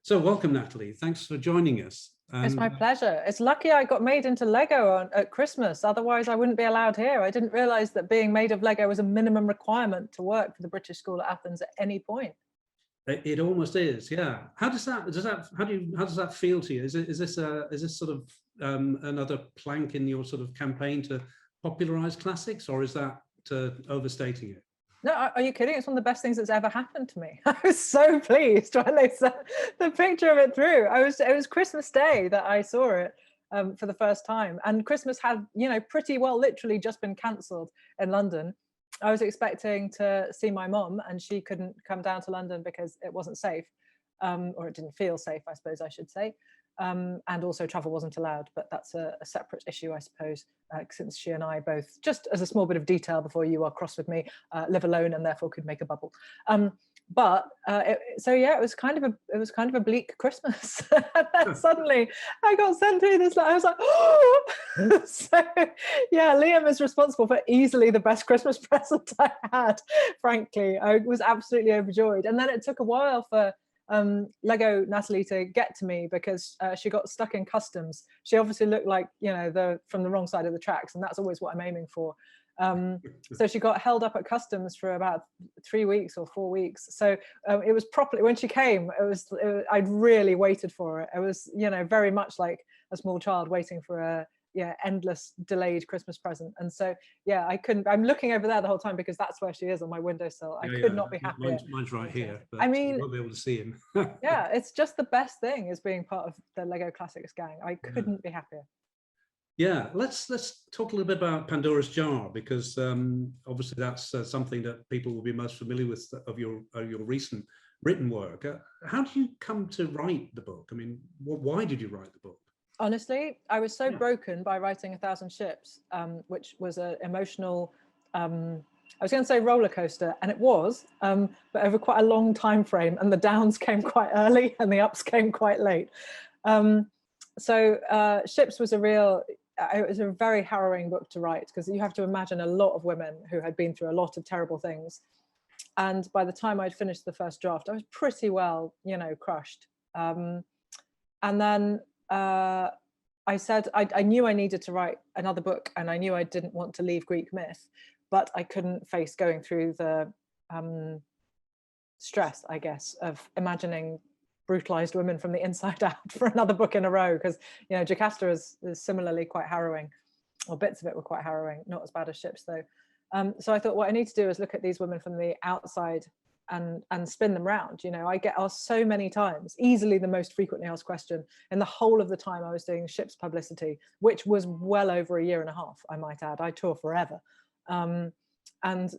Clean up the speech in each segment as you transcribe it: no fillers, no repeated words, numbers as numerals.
So welcome, Natalie. Thanks for joining us. It's my pleasure. It's lucky I got made into Lego at Christmas. Otherwise, I wouldn't be allowed here. I didn't realize that being made of Lego was a minimum requirement to work for the British School at Athens at any point. It almost is, yeah. How does that feel to you? Is this sort of another plank in your sort of campaign to popularize classics, or is that overstating it? No, are you kidding? It's one of the best things that's ever happened to me. I was so pleased when they sent the picture of it through. It was Christmas Day that I saw it for the first time, and Christmas had, pretty well literally just been cancelled in London. I was expecting to see my mom, and she couldn't come down to London because it wasn't safe, or it didn't feel safe, I suppose I should say. And also travel wasn't allowed, but that's a separate issue, I suppose, since she and I both, just as a small bit of detail before you are cross with me, live alone and therefore could make a bubble. So yeah, it was kind of a bleak Christmas. And then suddenly I got sent through this. I was like, oh! So yeah, Liam is responsible for easily the best Christmas present I had. Frankly, I was absolutely overjoyed. And then it took a while for Lego Natalie to get to me because she got stuck in customs. She obviously looked like, from the wrong side of the tracks, and that's always what I'm aiming for. So she got held up at customs for about 3 weeks or 4 weeks. So it was properly, when she came, I'd really waited for it. It was, very much like a small child waiting for a endless delayed Christmas present. And so yeah, I'm looking over there the whole time because that's where she is on my windowsill. I could not be happier. Mine's right here, but I mean, you won't be able to see him. Yeah, it's just the best thing is being part of the Lego Classics gang. I couldn't be happier. Yeah, let's talk a little bit about Pandora's Jar, because obviously that's something that people will be most familiar with of your recent written work. How did you come to write the book? I mean, why did you write the book? Honestly, I was so broken by writing 1,000 Ships, which was an emotional, I was going to say roller coaster, and it was, but over quite a long time frame, and the downs came quite early and the ups came quite late. So Ships was it was a very harrowing book to write, because you have to imagine a lot of women who had been through a lot of terrible things. And by the time I'd finished the first draft, I was pretty well, crushed. And then I said, I knew I needed to write another book, and I knew I didn't want to leave Greek myth, but I couldn't face going through the stress, I guess, of imagining brutalized women from the inside out for another book in a row, because Jocasta is similarly quite harrowing, or bits of it were quite harrowing, not as bad as Ships though. So I thought what I need to do is look at these women from the outside and spin them round. I get asked so many times, easily the most frequently asked question in the whole of the time I was doing Ships publicity, which was well over 1.5 years, I might add. I tour forever. And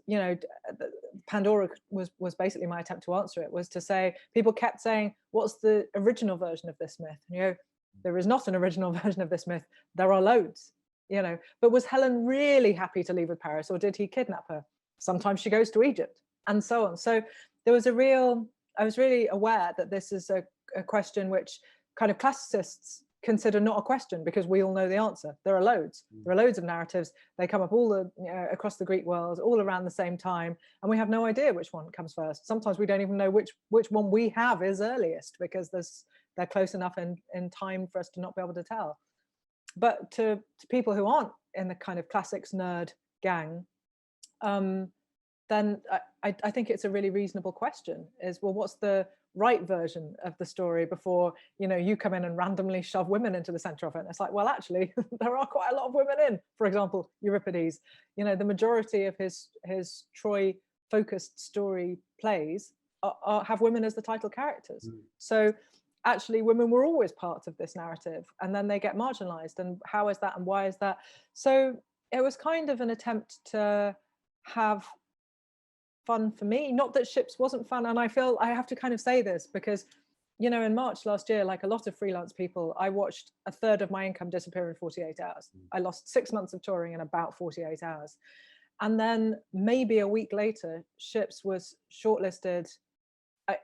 Pandora was basically my attempt to answer it, was to say, people kept saying, what's the original version of this myth? And, there is not an original version of this myth. There are loads, but was Helen really happy to leave with Paris, or did he kidnap her? Sometimes she goes to Egypt, and so on. So there was I was really aware that this is a question which kind of classicists consider not a question, because we all know the answer. There are loads. There are loads of narratives. They come up all across the Greek world, all around the same time, and we have no idea which one comes first. Sometimes we don't even know which one we have is earliest, because they're close enough in time for us to not be able to tell. But to people who aren't in the kind of classics nerd gang, then I think it's a really reasonable question, is, well, what's the right version of the story before you come in and randomly shove women into the center of it? And it's like, well, actually there are quite a lot of women in, for example, Euripides. The majority of his Troy focused story plays have women as the title characters. So actually women were always part of this narrative, and then they get marginalized. And how is that, and why is that? So it was kind of an attempt to have fun for me. Not that Ships wasn't fun, and I feel I have to kind of say this because in March last year, like a lot of freelance people, I watched 1/3 of my income disappear in 48 hours. I lost 6 months of touring in about 48 hours. And then maybe a week later, Ships was shortlisted.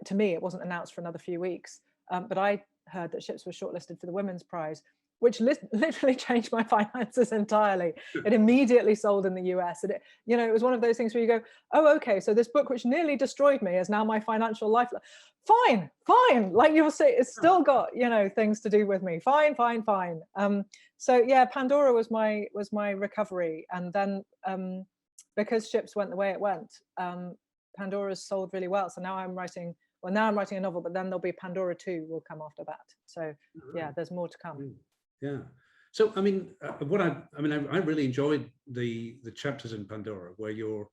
To me, it wasn't announced for another few weeks, but I heard that Ships was shortlisted for the Women's Prize, which literally changed my finances entirely. It immediately sold in the US. And it was one of those things where you go, oh, okay, so this book which nearly destroyed me is now my financial lifeline. Fine. Like you'll say, it's still got, things to do with me. Fine. So yeah, Pandora was my recovery. And then because Ships went the way it went, Pandora's sold really well. So now I'm writing a novel, but then there'll be Pandora 2 will come after that. So yeah, there's more to come. Yeah. So I mean, I really enjoyed the chapters in Pandora where you're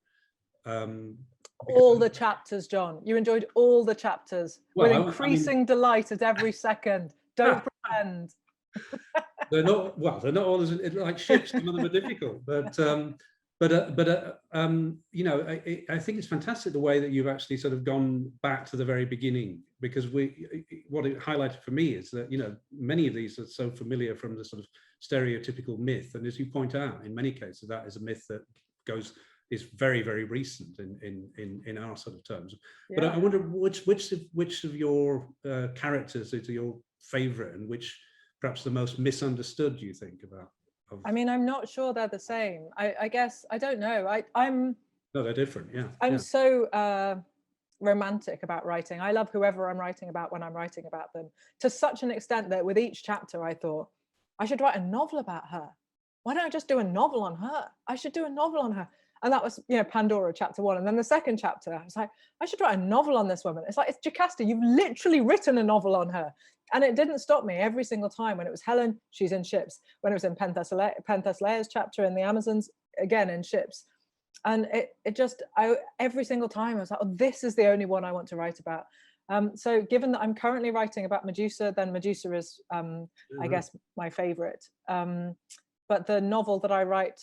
all the chapters, John. You enjoyed all the chapters with increasing delight at every second. Don't pretend. They're not all as like Ships. Some of them are difficult, but I think it's fantastic the way that you've actually sort of gone back to the very beginning, because what it highlighted for me is that many of these are so familiar from the sort of stereotypical myth, and as you point out, in many cases that is a myth that is very, very recent in our sort of terms. Yeah. But I wonder which of your characters is your favorite, and which perhaps the most misunderstood, do you think, about? I mean, I'm not sure they're the same. I guess, I don't know. I'm no, they're different. Yeah. I'm so romantic about writing. I love whoever I'm writing about when I'm writing about them, to such an extent that with each chapter I thought I should write a novel about her. Why don't I just do a novel on her? I should do a novel on her. And that was, Pandora chapter 1. And then the second chapter, I was like, I should write a novel on this woman. It's like, it's Jocasta. You've literally written a novel on her. And it didn't stop me every single time. When it was Helen, she's in Ships. When it was in Penthesilea's chapter in the Amazons, again in Ships. And every single time I was like, oh, this is the only one I want to write about. So given that I'm currently writing about Medusa, then Medusa is, I guess, my favorite. But the novel that I write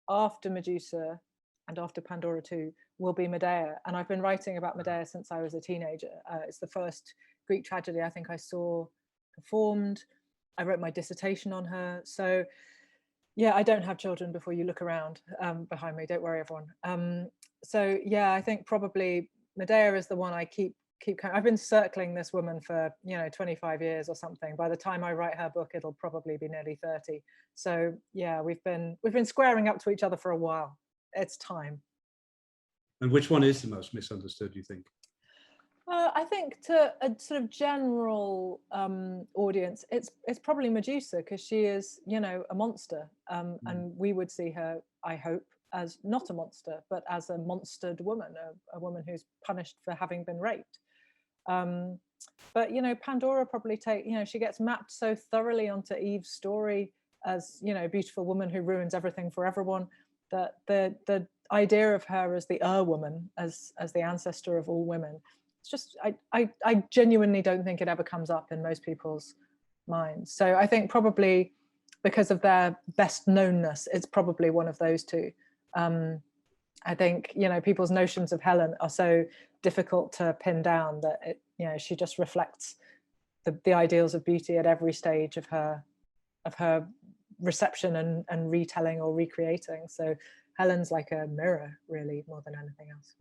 after Medusa and after Pandora 2 will be Medea. And I've been writing about Medea since I was a teenager. It's the first Greek tragedy I think I saw performed. I wrote my dissertation on her. So yeah, I don't have children before you look around behind me. Don't worry, everyone. So yeah, I think probably Medea is the one I keep I've been circling this woman for 25 years or something. By the time I write her book, it'll probably be nearly 30. So yeah, we've been squaring up to each other for a while. It's time. And which one is the most misunderstood, do you think? I think to a sort of general audience, it's probably Medusa, because she is a monster, and we would see her, I hope, as not a monster, but as a monstered woman, a woman who's punished for having been raped. But Pandora probably she gets mapped so thoroughly onto Eve's story as a beautiful woman who ruins everything for everyone, that the idea of her as the woman, as the ancestor of all women, it's just I genuinely don't think it ever comes up in most people's minds. So I think probably because of their best knownness, it's probably one of those two. I think people's notions of Helen are so difficult to pin down that she just reflects the ideals of beauty at every stage of her reception and retelling or recreating. So Helen's like a mirror, really, more than anything else.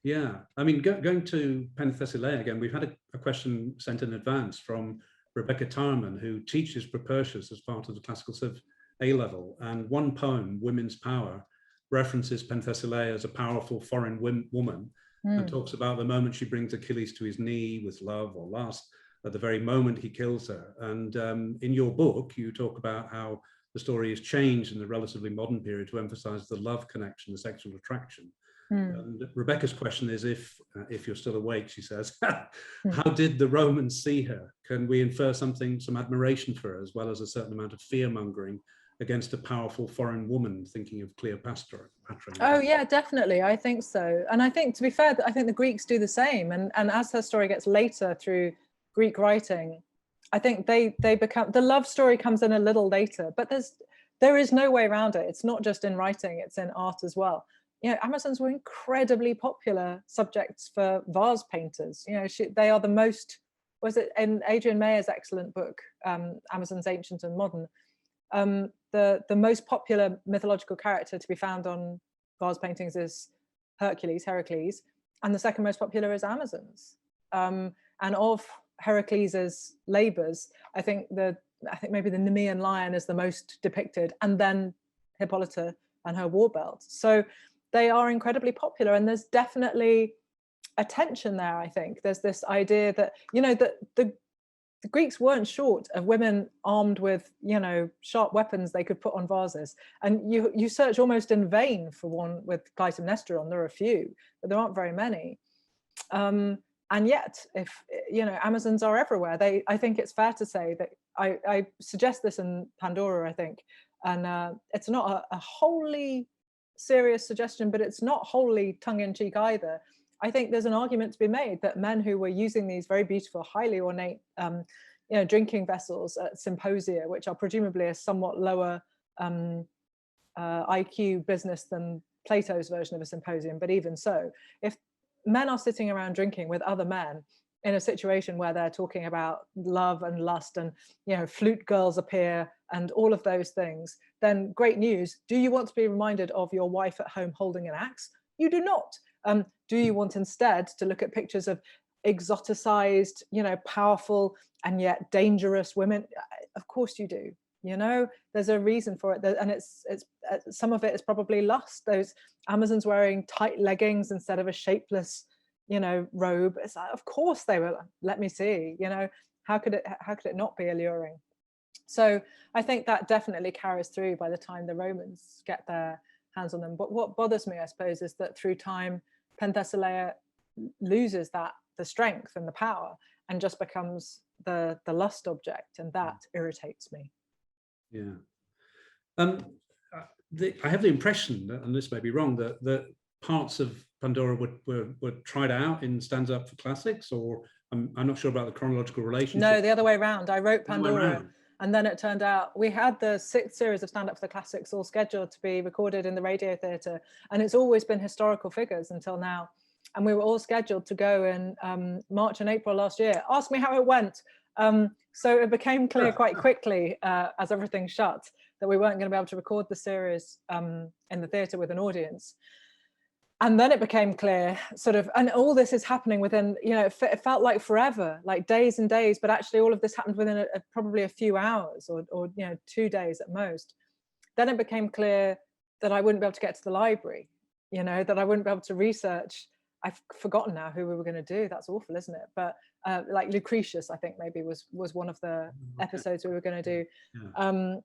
Yeah, I mean, going to Penthesilea again, we've had a question sent in advance from Rebecca Tarman, who teaches Propertius as part of the Classical Civ A level, and one poem, Women's Power, references Penthesilea as a powerful foreign woman, and talks about the moment she brings Achilles to his knee with love or lust, at the very moment he kills her. And in your book, you talk about how the story has changed in the relatively modern period to emphasize the love connection, the sexual attraction. And Rebecca's question is, if you're still awake, she says, how did the Romans see her? Can we infer some admiration for her, as well as a certain amount of fear-mongering against a powerful foreign woman, thinking of Cleopatra? Oh yeah, definitely. I think so. And I think, to be fair, I think the Greeks do the same. And as her story gets later through Greek writing, I think they become, the love story comes in a little later, but there is no way around it. It's not just in writing, it's in art as well. Amazons were incredibly popular subjects for vase painters. They are the most, was it in Adrian Mayer's excellent book, Amazons Ancient and Modern, the most popular mythological character to be found on vase paintings is Heracles, and the second most popular is Amazons. And of Heracles's labors, I think the I think maybe the Nemean lion is the most depicted, and then Hippolyta and her war belt. So they are incredibly popular, and there's definitely a tension there. I think there's this idea that, you know, that the Greeks weren't short of women armed with, you know, sharp weapons they could put on vases. And you search almost in vain for one with Clytemnestra on. There are a few, but there aren't very many. And yet, if, you know, Amazons are everywhere. I think it's fair to say that I suggest this in Pandora, I think, and it's not a wholly serious suggestion, but it's not wholly tongue-in-cheek either. I think there's an argument to be made that men who were using these very beautiful, highly ornate, you know, drinking vessels at symposia, which are presumably a somewhat lower IQ business than Plato's version of a symposium, but even so, if men are sitting around drinking with other men in a situation where they're talking about love and lust, and, you know, flute girls appear and all of those things, then great news. Do you want to be reminded of your wife at home holding an axe? You do not. Do you want instead to look at pictures of exoticized, you know, powerful and yet dangerous women? Of course you do. You know, there's a reason for it, and it's some of it is probably lust. Those Amazons wearing tight leggings instead of a shapeless, you know, robe. It's like, of course they were. Let me see. You know, how could it not be alluring? So I think that definitely carries through by the time the Romans get their hands on them. But what bothers me, I suppose, is that through time, Penthesilea loses the strength and the power, and just becomes the lust object, and that irritates me. Yeah. I have the impression that, and this may be wrong, that parts of Pandora were tried out in Stands Up for Classics, or I'm not sure about the chronological relationship. No, the other way around. I wrote Pandora, and then it turned out we had the 6th series of Stand Up for the Classics all scheduled to be recorded in the Radio Theatre, and it's always been historical figures until now. And we were all scheduled to go in March and April last year. Ask me how it went. So it became clear quite quickly, as everything shut, that we weren't going to be able to record the series in the theatre with an audience. And then it became clear, sort of, and all this is happening within, you know, it felt like forever, like days and days, but actually all of this happened within probably a few hours, or you know, 2 days at most. Then it became clear that I wouldn't be able to get to the library, you know, that I wouldn't be able to research. I've forgotten now who we were going to do. That's awful, isn't it? But like Lucretius, I think maybe was one of the episodes we were going to do. Yeah.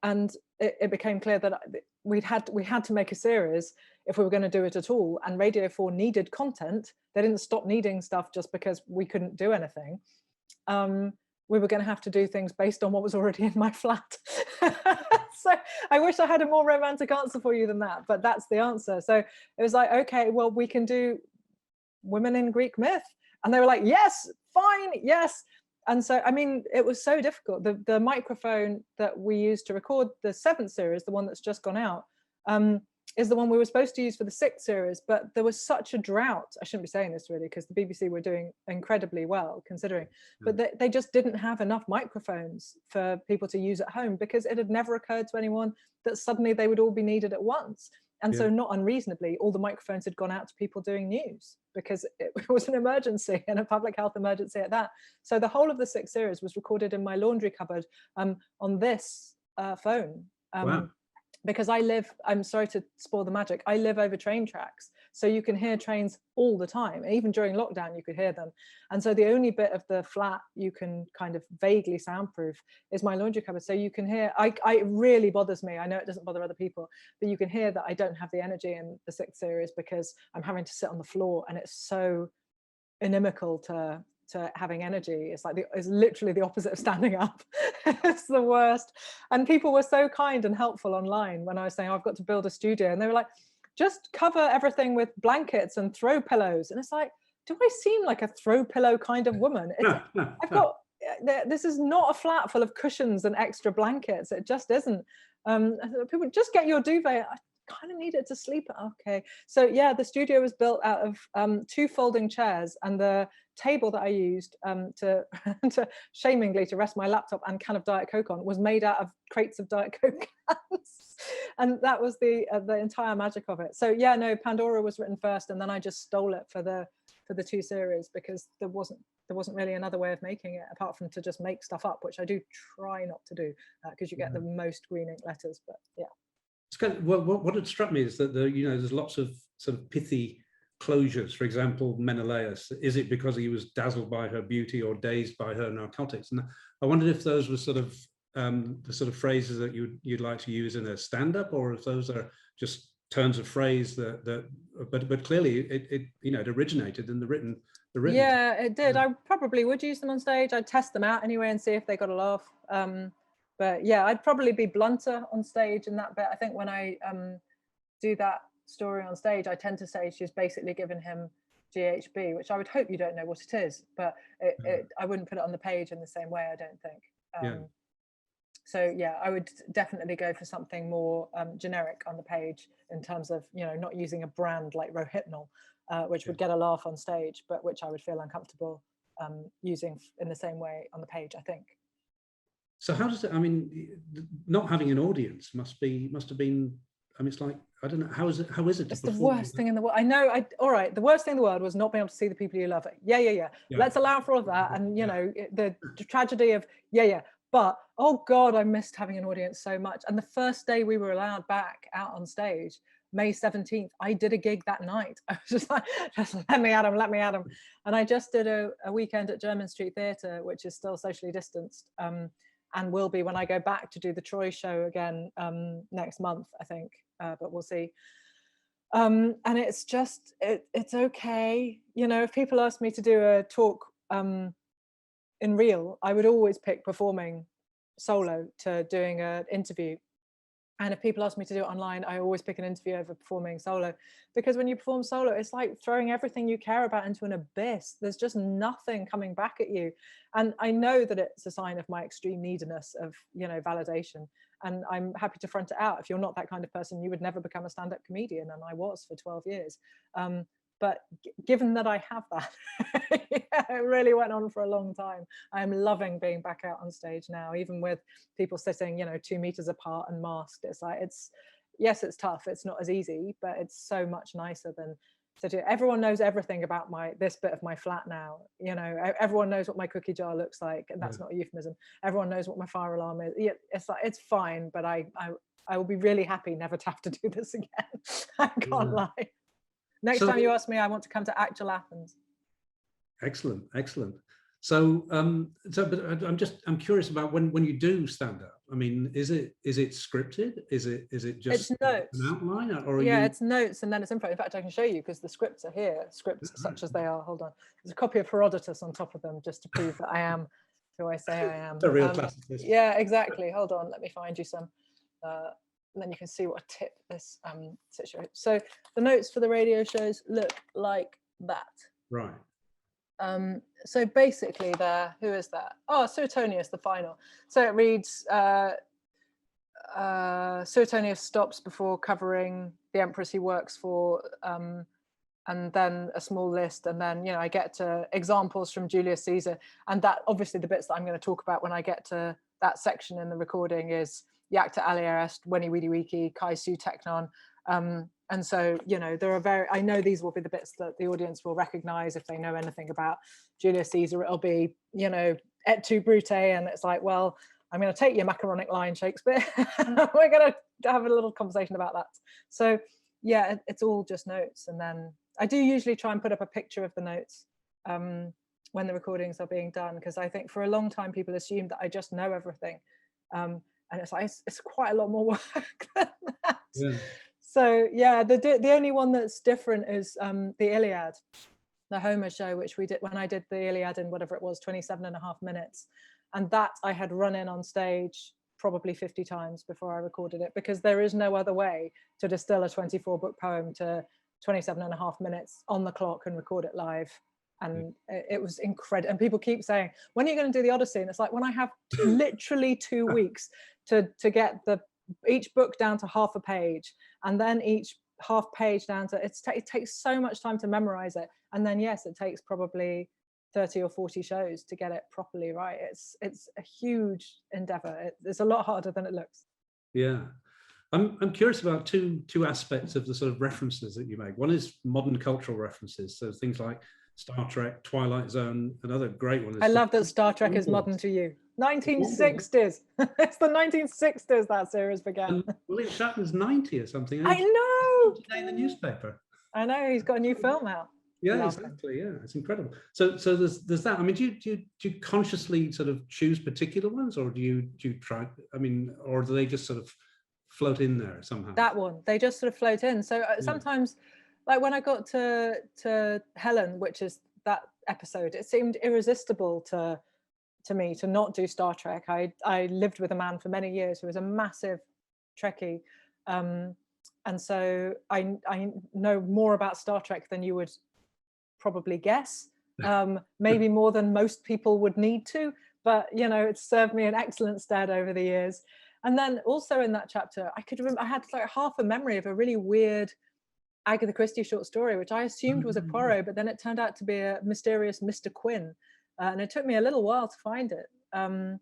And it became clear that we had to make a series if we were going to do it at all. And Radio 4 needed content. They didn't stop needing stuff just because we couldn't do anything. We were going to have to do things based on what was already in my flat. So I wish I had a more romantic answer for you than that, but that's the answer. So it was like, okay, well, we can do women in Greek myth. And they were like, yes, fine, yes. And so, I mean, it was so difficult. The microphone that we used to record the 7th series, the one that's just gone out, is the one we were supposed to use for the 6th series, but there was such a drought. I shouldn't be saying this really, because the BBC were doing incredibly well considering, but they just didn't have enough microphones for people to use at home, because it had never occurred to anyone that suddenly they would all be needed at once. And so not unreasonably, all the microphones had gone out to people doing news, because it was an emergency, and a public health emergency at that. So the whole of the 6th series was recorded in my laundry cupboard on this phone. Wow. Because I'm sorry to spoil the magic, I live over train tracks. So you can hear trains all the time. Even during lockdown, you could hear them. And so the only bit of the flat you can kind of vaguely soundproof is my laundry cupboard. So you can hear, it really bothers me. I know it doesn't bother other people, but you can hear that I don't have the energy in the 6th series, because I'm having to sit on the floor, and it's so inimical to having energy. It's literally the opposite of standing up. It's the worst. And people were so kind and helpful online when I was saying, I've got to build a studio, and they were like, just cover everything with blankets and throw pillows. And it's like, do I seem like a throw pillow kind of woman? This is not a flat full of cushions and extra blankets. It just isn't. People, just get your duvet. I kind of need it to sleep. Okay. So yeah, the studio was built out of 2 folding chairs, and the table that I used to shamingly to rest my laptop and can of Diet Coke on was made out of crates of Diet Coke cans. And that was the entire magic of it. So yeah, no, Pandora was written first, and then I just stole it for the for the 2 series, because there wasn't really another way of making it apart from to just make stuff up, which I do try not to do, because you get the most green ink letters. But yeah, it's kind of, well, what had struck me is that there's lots of sort of pithy closures. For example, Menelaus, is it because he was dazzled by her beauty or dazed by her narcotics? And I wondered if those were sort of the sort of phrases that you'd like to use in a stand-up, or if those are just turns of phrase but clearly it originated in the written. Yeah, it did. I probably would use them on stage. I'd test them out anyway and see if they got a laugh. But yeah, I'd probably be blunter on stage in that bit. I think when I do that story on stage, I tend to say she's basically given him GHB, which I would hope you don't know what it is, but I wouldn't put it on the page in the same way, I don't think. So yeah, I would definitely go for something more generic on the page in terms of, not using a brand like Rohypnol, which would get a laugh on stage, but which I would feel uncomfortable using in the same way on the page, I think. So how does it, not having an audience must have been, it's like, I don't know, how is it? It's the worst thing in the world. I know, all right, the worst thing in the world was not being able to see the people you love. Yeah. Let's allow for all of that. And, the tragedy of, but, oh God, I missed having an audience so much. And the first day we were allowed back out on stage, May 17th, I did a gig that night. I was just like, just let me at him. And I just did a weekend at Jermyn Street Theatre, which is still socially distanced, and will be when I go back to do the Troy show again next month, I think, but we'll see. And it's just, it's okay. If people ask me to do a talk in real, I would always pick performing solo to doing an interview. And if people ask me to do it online, I always pick an interview over performing solo, because when you perform solo, it's like throwing everything you care about into an abyss. There's just nothing coming back at you. And I know that it's a sign of my extreme neediness of, validation. And I'm happy to front it out. If you're not that kind of person, you would never become a stand-up comedian. And I was for 12 years. But given that I have that, it really went on for a long time. I'm loving being back out on stage now, even with people sitting, 2 meters apart and masked. It's like, yes, it's tough. It's not as easy, but it's so much nicer than sitting. Everyone knows everything about this bit of my flat now. Everyone knows what my cookie jar looks like, and that's not a euphemism. Everyone knows what my fire alarm is. Yeah, it's like, it's fine, but I will be really happy never to have to do this again. I can't lie. Next time you ask me, I want to come to actual Athens. Excellent. So, but I'm curious about when you do stand up. Is it scripted? Is it just it's notes. An outline, or it's notes and then it's info. In fact, I can show you because the scripts are here. Scripts such as they are. Hold on. There's a copy of Herodotus on top of them just to prove that I am who I say I am. A real classicist. Yeah, exactly. Hold on. Let me find you some. And then you can see what a tip this situation. So the notes for the radio shows look like that. Right. So basically there, who is that? Oh, Suetonius, the final. So it reads, Suetonius stops before covering the empress he works for, and then a small list, and then, I get to examples from Julius Caesar. And that, obviously, the bits that I'm going to talk about when I get to that section in the recording is Iacta alier est, Veni vidi vici, Kai su technon. And so, there are I know these will be the bits that the audience will recognize if they know anything about Julius Caesar. It'll be, et tu Brute, and it's like, well, I'm going to take your macaronic line, Shakespeare. We're going to have a little conversation about that. So, yeah, it's all just notes. And then I do usually try and put up a picture of the notes when the recordings are being done, because I think for a long time people assumed that I just know everything. And it's like, it's quite a lot more work than that. Yeah. So yeah, the only one that's different is the Iliad, the Homer show, which we did when I did the Iliad in whatever it was, 27.5 minutes. And that I had run in on stage probably 50 times before I recorded it, because there is no other way to distill a 24-book poem to 27.5 minutes on the clock and record it live. And it was incredible. And people keep saying, when are you going to do the Odyssey? And it's like, when I have literally 2 weeks to get each book down to half a page, and then each half page down to, it takes so much time to memorize it. And then, yes, it takes probably 30 or 40 shows to get it properly right. It's a huge endeavor. It's a lot harder than it looks. Yeah. I'm curious about two aspects of the sort of references that you make. One is modern cultural references. So things like Star Trek, Twilight Zone, another great one. I love that Star Trek is modern to you. 1960s. It's the 1960s that series began. And William Shatner's 90 or something. I know. Today in the newspaper. I know, he's got a new film out. Yeah, exactly. Yeah, it's incredible. So there's that. I mean, do you consciously sort of choose particular ones, or do you try? I mean, or do they just sort of float in there somehow? That one, they just sort of float in. So sometimes, like when I got to Helen, which is that episode, it seemed irresistible to me to not do Star Trek. I lived with a man for many years who was a massive Trekkie, and so I know more about Star Trek than you would probably guess, maybe more than most people would need to, but you know, it's served me an excellent stead over the years. And then also in that chapter, I could remember I had like half a memory of a really weird Agatha Christie short story, which I assumed was a Poirot, but then it turned out to be a mysterious Mr. Quinn, and it took me a little while to find it. And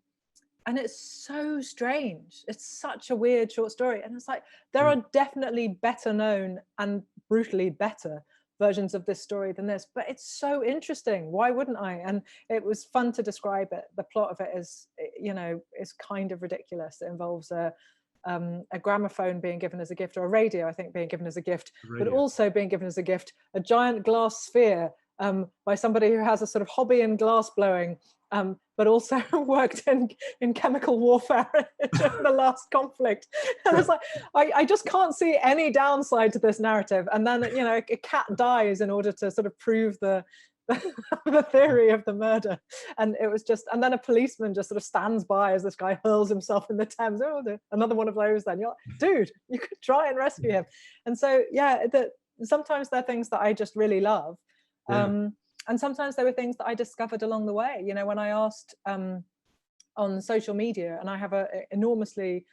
it's so strange. It's such a weird short story, and it's like there are definitely better known and brutally better versions of this story than this, but it's so interesting. Why wouldn't I? And it was fun to describe it. The plot of it is, you know, is kind of ridiculous. It involves a gramophone being given as a gift, or a radio, I think, being given as a gift, but also being given as a gift a giant glass sphere by somebody who has a sort of hobby in glass blowing, but also worked in chemical warfare during the last conflict. And it's like, I just can't see any downside to this narrative. And then, you know, a cat dies in order to sort of prove the theory of the murder. And it was just, and then a policeman just sort of stands by as this guy hurls himself in the Thames. Oh, another one of those then. You're like, dude, you could try and rescue him. And so, yeah, sometimes they're things that I just really love. And sometimes there were things that I discovered along the way. You know, when I asked on social media, and I have a enormously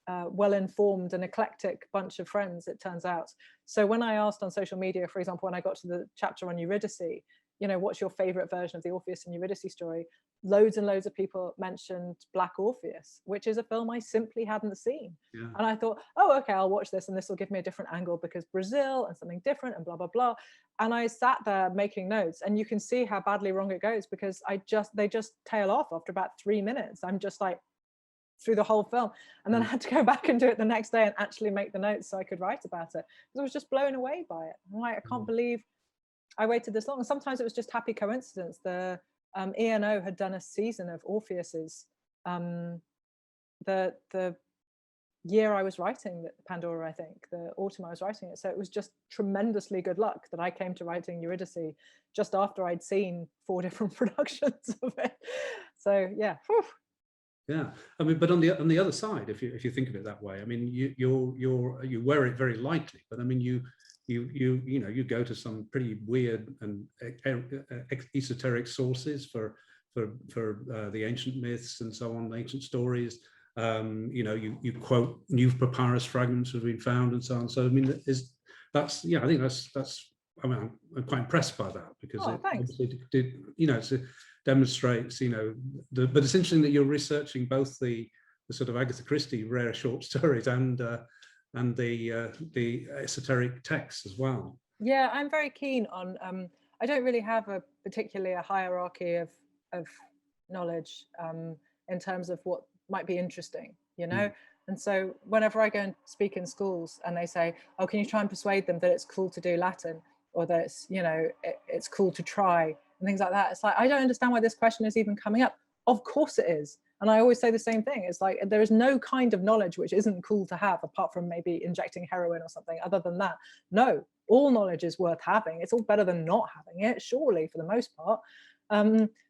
well-informed and eclectic bunch of friends, it turns out. So when I asked on social media, for example, when I got to the chapter on Eurydice, you know, what's your favorite version of the Orpheus and Eurydice story? Loads and loads of people mentioned Black Orpheus, which is a film I simply hadn't seen. And I thought, oh, okay, I'll watch this and this will give me a different angle because Brazil and something different and blah, blah, blah. And I sat there making notes, and you can see how badly wrong it goes because they just tail off after about 3 minutes. I'm just like through the whole film. And then I had to go back and do it the next day and actually make the notes so I could write about it. Because I was just blown away by it. I'm like, I can't believe I waited this long. And sometimes it was just happy coincidence. The E&O had done a season of Orpheus's the year I was writing Pandora, I think, the autumn I was writing it. So it was just tremendously good luck that I came to writing Eurydice just after I'd seen 4 different productions of it. So yeah. Whew. Yeah, I mean, but on the other side, if you think of it that way, I mean, you wear it very lightly, but I mean, you know, you go to some pretty weird and esoteric sources for the ancient myths and so on, ancient stories. You know, you quote new papyrus fragments that have been found and so on. So I mean, I think that's. I mean, I'm quite impressed by that because it obviously did, you know, it demonstrates, you know, but it's interesting that you're researching both the sort of Agatha Christie rare short stories and the esoteric texts as well. Yeah, I'm very keen on. I don't really have particularly a hierarchy of knowledge in terms of what might be interesting, you know. And so whenever I go and speak in schools and they say, oh, can you try and persuade them that it's cool to do Latin, or that it's, you know, it's cool to try and things like that, it's like, I don't understand why this question is even coming up. Of course it is. And I always say the same thing. It's like, there is no kind of knowledge which isn't cool to have, apart from maybe injecting heroin or something. Other than that, no, all knowledge is worth having. It's all better than not having it, surely, for the most part.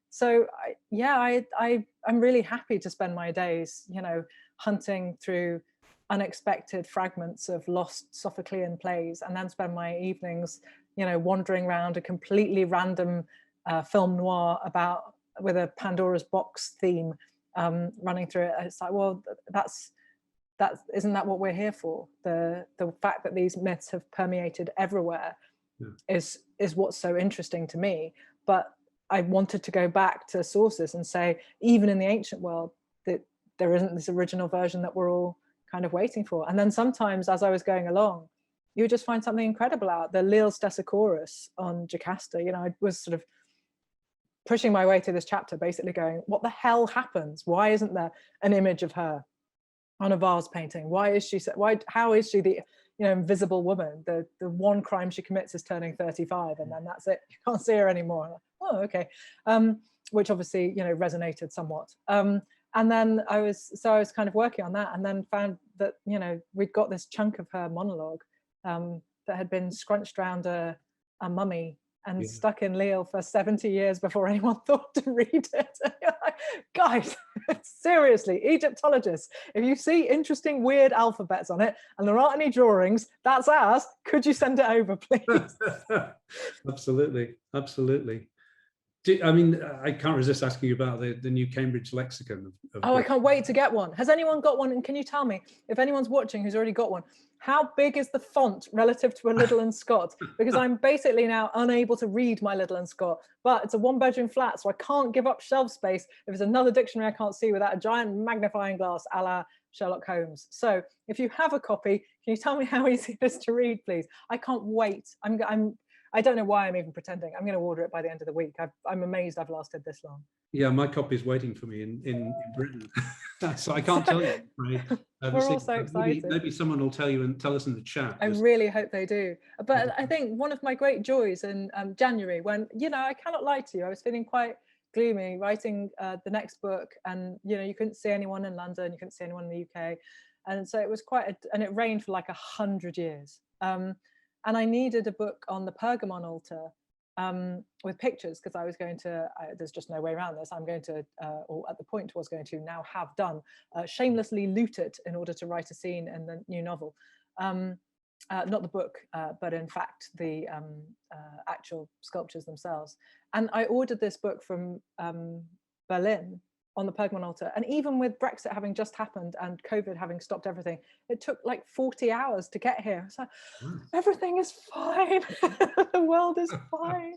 So I'm really happy to spend my days, you know, hunting through unexpected fragments of lost Sophoclean plays, and then spend my evenings, you know, wandering around a completely random film noir with a Pandora's box theme running through it. It's like, well, isn't that what we're here for? The fact that these myths have permeated everywhere is what's so interesting to me. But I wanted to go back to sources and say, even in the ancient world, that there isn't this original version that we're all kind of waiting for. And then sometimes, as I was going along, you would just find something incredible out. The Leal Stesichorus on Jocasta, you know, I was sort of pushing my way through this chapter, basically going, what the hell happens? Why isn't there an image of her on a vase painting? Why is she how is she the, you know, invisible woman? The one crime she commits is turning 35, and then that's it. You can't see her anymore. Like, oh, okay. Which obviously, you know, resonated somewhat. And then I was kind of working on that, and then found that, you know, we'd got this chunk of her monologue that had been scrunched around a mummy and stuck in Leal for 70 years before anyone thought to read it. Guys, seriously, Egyptologists, if you see interesting, weird alphabets on it and there aren't any drawings, that's ours. Could you send it over, please? Absolutely, absolutely. I mean, I can't resist asking you about the new Cambridge lexicon. Oh, I can't wait to get one. Has anyone got one? And can you tell me, if anyone's watching who's already got one, how big is the font relative to a Liddell and Scott? Because I'm basically now unable to read my Liddell and Scott, but it's a 1-bedroom flat, so I can't give up shelf space if it's another dictionary I can't see without a giant magnifying glass a la Sherlock Holmes. So if you have a copy, can you tell me how easy it is to read, please? I can't wait. I don't know why I'm even pretending. I'm going to order it by the end of the week. I'm amazed I've lasted this long. Yeah, my copy is waiting for me in Britain, so I can't tell you. Right? We're all so excited. Maybe someone will tell you and tell us in the chat. I really hope they do. But I think one of my great joys in January, when, you know, I cannot lie to you, I was feeling quite gloomy writing the next book, and, you know, you couldn't see anyone in London, you couldn't see anyone in the UK, and so it was and it rained for like 100 years. And I needed a book on the Pergamon altar with pictures, because I was going to, there's just no way around this, I'm going to, or at the point was going to now have done, shamelessly loot it in order to write a scene in the new novel. Not the book, but in fact the actual sculptures themselves. And I ordered this book from Berlin on the Pergamon altar. And even with Brexit having just happened and COVID having stopped everything, it took like 40 hours to get here. So everything is fine. The world is fine.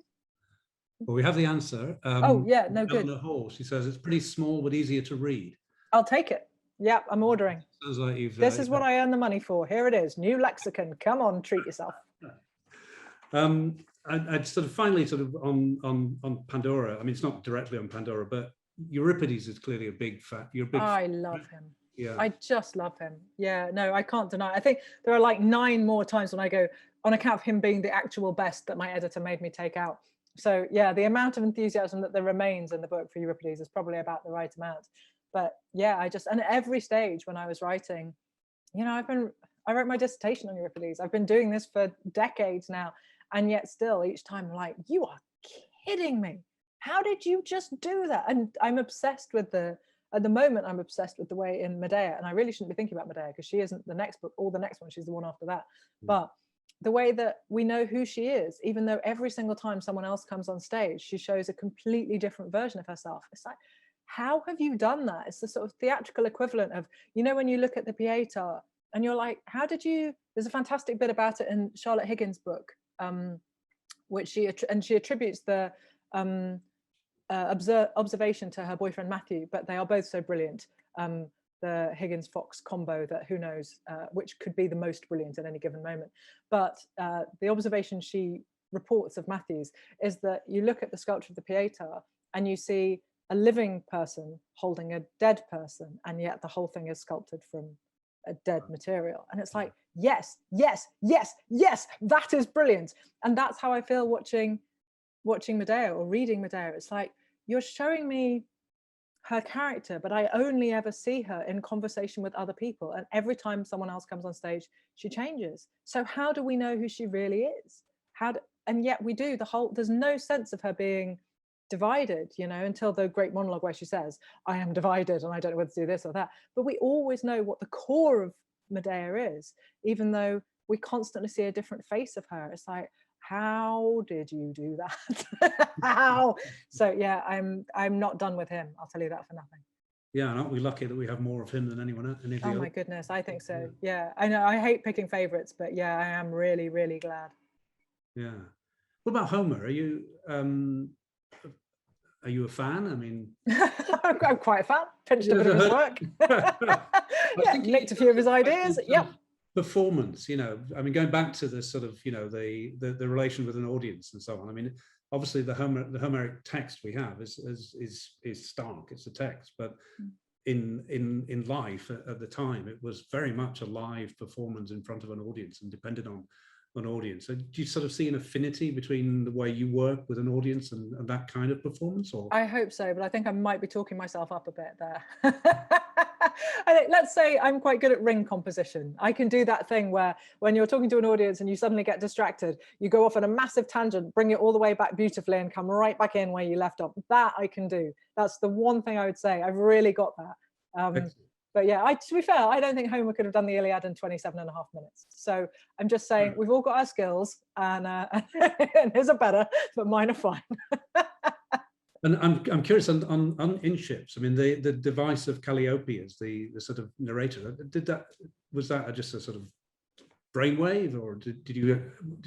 Well, we have the answer. Oh yeah, no, good. Hall, she says it's pretty small but easier to read. I'll take it. Yeah, I'm ordering. Sounds like you've. This is what I earn the money for. Here it is, new lexicon. Come on, treat yourself. I'd sort of finally sort of on Pandora. I mean, it's not directly on Pandora, but Euripides is clearly a big fan. I love him. Yeah, I just love him. Yeah, no, I can't deny. I think there are like 9 more times when I go, on account of him being the actual best, that my editor made me take out. So yeah, the amount of enthusiasm that there remains in the book for Euripides is probably about the right amount. But yeah, and at every stage when I was writing, you know, I wrote my dissertation on Euripides. I've been doing this for decades now, and yet still each time I'm like, you are kidding me. How did you just do that? And I'm obsessed with at the moment, I'm obsessed with the way in Medea, and I really shouldn't be thinking about Medea because she isn't the next book or the next one, she's the one after that. But the way that we know who she is, even though every single time someone else comes on stage, she shows a completely different version of herself. It's like, how have you done that? It's the sort of theatrical equipment of, you know, when you look at the Pietà and you're like, how did you, there's a fantastic bit about it in Charlotte Higgins' book, which she attributes the observation to her boyfriend Matthew, but they are both so brilliant. The Higgins-Fox combo that who knows which could be the most brilliant at any given moment. But the observation she reports of Matthew's is that you look at the sculpture of the Pietà and you see a living person holding a dead person, and yet the whole thing is sculpted from a dead material. And it's like, yes, yes, yes, yes, that is brilliant. And that's how I feel watching Medea or reading Medea. It's like, you're showing me her character, but I only ever see her in conversation with other people. And every time someone else comes on stage, she changes. So how do we know who she really is? And yet we do there's no sense of her being divided, you know, until the great monologue where she says, I am divided and I don't know whether to do this or that. But we always know what the core of Medea is, even though we constantly see a different face of her. It's like, how did you do that? How? So yeah, I'm not done with him. I'll tell you that for nothing. Yeah, and aren't we lucky that we have more of him than anyone else? Oh my goodness, I think so. Yeah, I know I hate picking favorites, but yeah, I am really, really glad. Yeah. What about Homer? Are you a fan? I mean, I'm quite a fan. Pinched a bit of his work. Yeah, nicked a few of his ideas. Yep. performance, I mean, going back to the sort of, the relation with an audience and so on. I mean, obviously the Homeric text we have is stark, it's a text, but in life at the time, it was very much a live performance in front of an audience and depended on an audience. So do you sort of see an affinity between the way you work with an audience and that kind of performance? Or I hope so, but I think I might be talking myself up a bit there. Let's say I'm quite good at ring composition. I can do that thing where when you're talking to an audience and you suddenly get distracted, you go off on a massive tangent, bring it all the way back beautifully and come right back in where you left off. That I can do. That's the one thing I would say. I've really got that. But yeah, to be fair, I don't think Homer could have done the Iliad in 27 and a half minutes. So I'm just saying we've all got our skills, and his are better, but mine are fine. And I'm curious on in ships. I mean, the device of Calliope as the sort of narrator. Was that just a sort of brainwave, or did you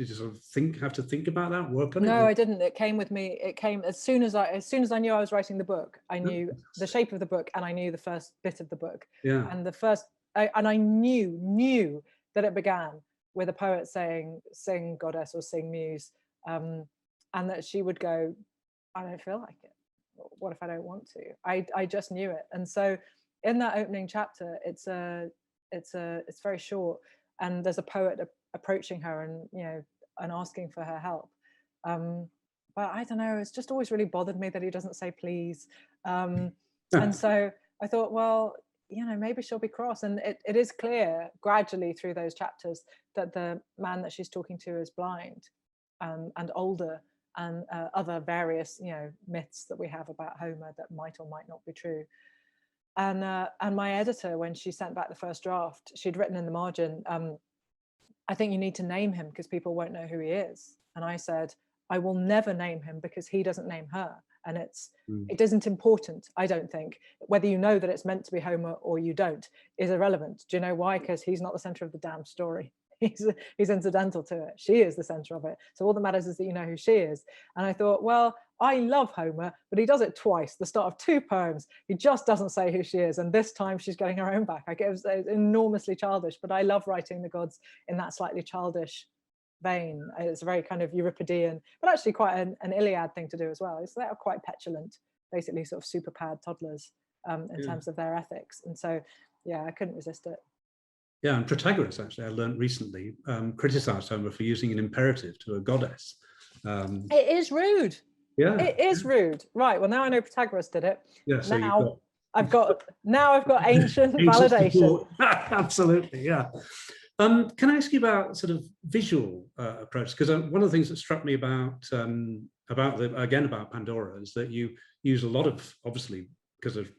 sort of have to think about that, work on it? No, I didn't. It came with me. It came as soon as I knew I was writing the book. I knew the shape of the book, and I knew the first bit of the book. Yeah. And I knew that it began with a poet saying, "Sing, goddess," or "Sing, muse," and that she would go, "I don't feel like it. What if I don't want to?" I just knew it. And so in that opening chapter, it's very short, and there's a poet approaching her and asking for her help. But I don't know, it's just always really bothered me that he doesn't say please. And so I thought, well, maybe she'll be cross. And it is clear gradually through those chapters that the man that she's talking to is blind and older, and other various myths that we have about Homer that might or might not be true. And my editor, when she sent back the first draft, she'd written in the margin, "I think you need to name him because people won't know who he is." And I said, "I will never name him because he doesn't name her, and it isn't important. I don't think whether you know that it's meant to be Homer or you don't is irrelevant. Do you know why? Because he's not the center of the damn story. He's incidental to it. She is the center of it. So all that matters is that you know who she is." And I thought, well, I love Homer, but he does it twice, the start of 2 poems. He just doesn't say who she is. And this time she's getting her own back. It was enormously childish, but I love writing the gods in that slightly childish vein. It's a very kind of Euripidean, but actually quite an Iliad thing to do as well. They're quite petulant, basically sort of super-pad toddlers in terms of their ethics. And so, yeah, I couldn't resist it. Yeah, and Protagoras, actually, I learned recently, criticized Homer for using an imperative to a goddess. It is rude. Yeah, it is rude. Right. Well, now I know Protagoras did it. Yeah. So now I've got ancient validation. Absolutely. Yeah. Can I ask you about sort of visual approach? Because one of the things that struck me about Pandora is that you use a lot of, obviously, because of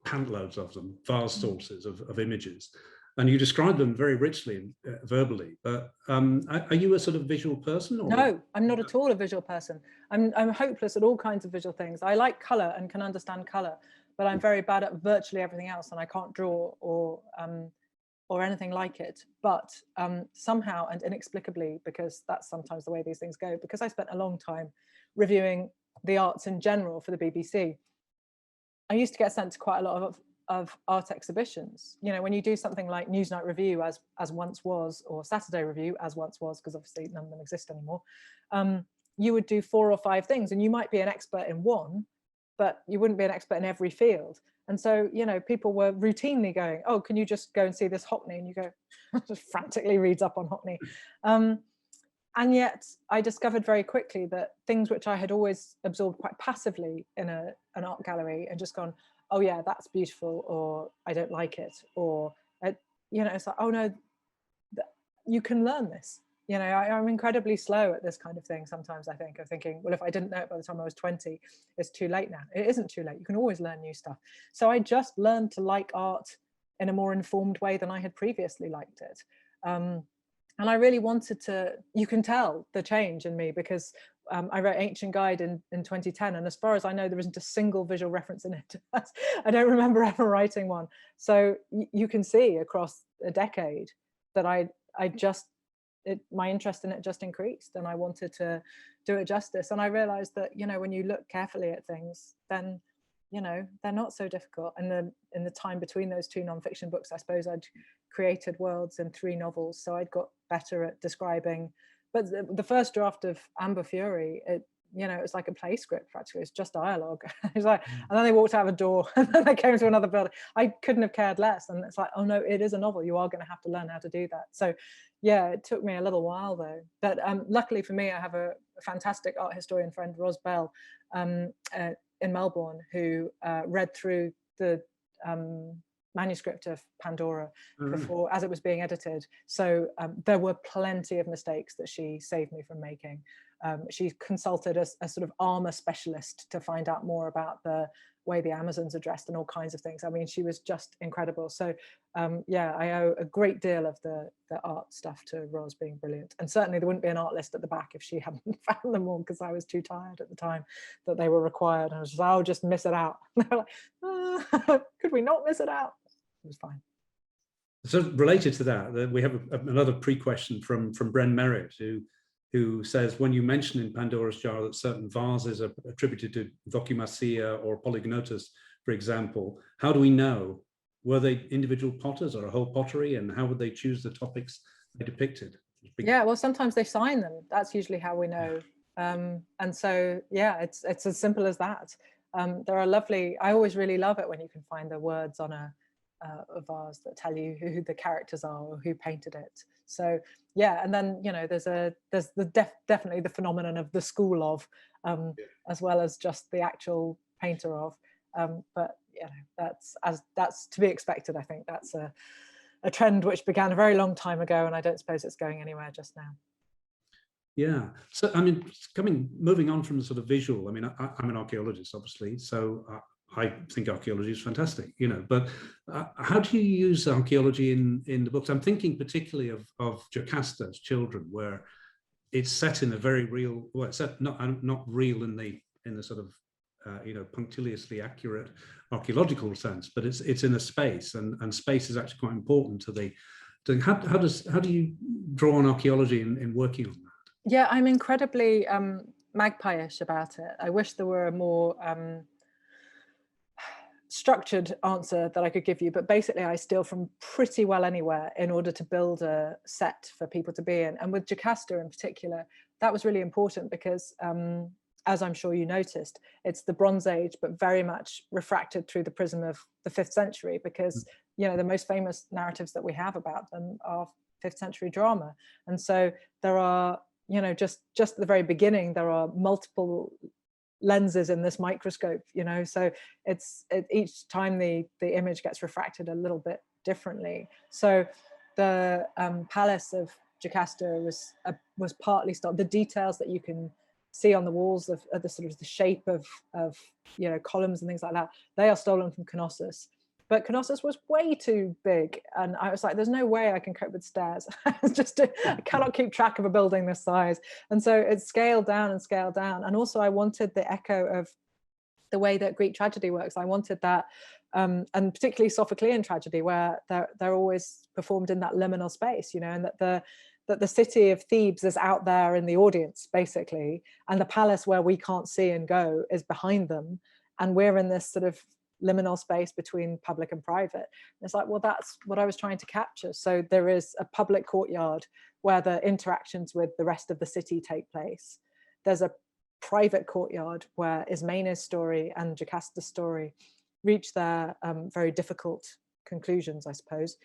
pantloads of them, vast sources of images, and you describe them very richly verbally. But are you a sort of visual person? Or? No, I'm not at all a visual person. I'm hopeless at all kinds of visual things. I like color and can understand color, but I'm very bad at virtually everything else, and I can't draw or anything like it. But somehow and inexplicably, because that's sometimes the way these things go, because I spent a long time reviewing the arts in general for the BBC, I used to get sent to quite a lot of art exhibitions. When you do something like Newsnight Review as once was, or Saturday Review as once was, because obviously none of them exist anymore, you would do 4 or 5 things, and you might be an expert in one, but you wouldn't be an expert in every field. And so, people were routinely going, "Oh, can you just go and see this Hockney?" And you go, just frantically reads up on Hockney. And yet I discovered very quickly that things which I had always absorbed quite passively in an art gallery and just gone, "Oh yeah, that's beautiful," or "I don't like it," or, it's like, "Oh no, you can learn this." I'm incredibly slow at this kind of thing sometimes, I think, of thinking, well, if I didn't know it by the time I was 20, it's too late now. It isn't too late. You can always learn new stuff. So I just learned to like art in a more informed way than I had previously liked it. And I really wanted to, you can tell the change in me, because I wrote Ancient Guide in 2010. And as far as I know, there isn't a single visual reference in it. I don't remember ever writing one. So you can see across a decade that my interest in it just increased, and I wanted to do it justice. And I realized that, when you look carefully at things, then, they're not so difficult. And in the time between those 2 nonfiction books, I suppose I'd created worlds in 3 novels, so I'd got better at describing. But the first draft of Amber Fury, it was like a play script practically. It's just dialogue. It's like, and then they walked out of a door, and then they came to another building. I couldn't have cared less. And it's like, oh no, it is a novel. You are going to have to learn how to do that. So yeah, it took me a little while though. But luckily for me, I have a fantastic art historian friend, Ros Bell, in Melbourne, who read through the manuscript of Pandora before, as it was being edited. So there were plenty of mistakes that she saved me from making. She consulted a sort of armor specialist to find out more about the way the Amazons are dressed and all kinds of things. I mean, she was just incredible. So yeah, I owe a great deal of the art stuff to Ros being brilliant. And certainly there wouldn't be an art list at the back if she hadn't found them all, because I was too tired at the time that they were required. And I was just like, I'll just miss it out. And they were like, could we not miss it out? It was fine. So related to that, we have another pre-question from Bren Merritt, who says, when you mention in Pandora's jar that certain vases are attributed to Jocasta or Polygnotus, for example, how do we know? Were they individual potters or a whole pottery, and how would they choose the topics they depicted? Yeah, well, sometimes they sign them. That's usually how we know. And so, yeah, it's as simple as that. There are lovely, I always really love it when you can find the words on a vase that tell you who the characters are or who painted it. So yeah, and then there's definitely the phenomenon of the school of, as well as just the actual painter of. But that's to be expected. I think that's a trend which began a very long time ago, and I don't suppose it's going anywhere just now. Yeah. So I mean, moving on from the sort of visual. I mean, I'm an archaeologist, obviously, so I think archaeology is fantastic, but how do you use archaeology in the books? I'm thinking particularly of Jocasta's Children, where it's set in a very real, well, it's set not real in the sort of punctiliously accurate archaeological sense, but it's in a space, and space is actually quite important to the. How do you draw on archaeology in working on that? Yeah, I'm incredibly magpie-ish about it. I wish there were a more structured answer that I could give you, but basically I steal from pretty well anywhere in order to build a set for people to be in. And with Jocasta in particular, that was really important because as I'm sure you noticed, it's the Bronze Age, but very much refracted through the prism of the 5th century, because the most famous narratives that we have about them are 5th century drama. And so there are, just at the very beginning, there are multiple lenses in this microscope, so each time the image gets refracted a little bit differently. So the palace of Jocasta was partly stolen. The details that you can see on the walls of the sort of the shape of columns and things like that, they are stolen from Knossos. But Knossos was way too big, and I was like, there's no way I can cope with stairs. I cannot keep track of a building this size. And so it's scaled down and scaled down. And also I wanted the echo of the way that Greek tragedy works. I wanted that, and particularly Sophoclean tragedy, where they're always performed in that liminal space, and that the city of Thebes is out there in the audience, basically, and the palace where we can't see and go is behind them. And we're in this sort of liminal space between public and private. And it's like, well, that's what I was trying to capture. So there is a public courtyard where the interactions with the rest of the city take place. There's a private courtyard where Ismene's story and Jocasta's story reach their very difficult conclusions, I suppose.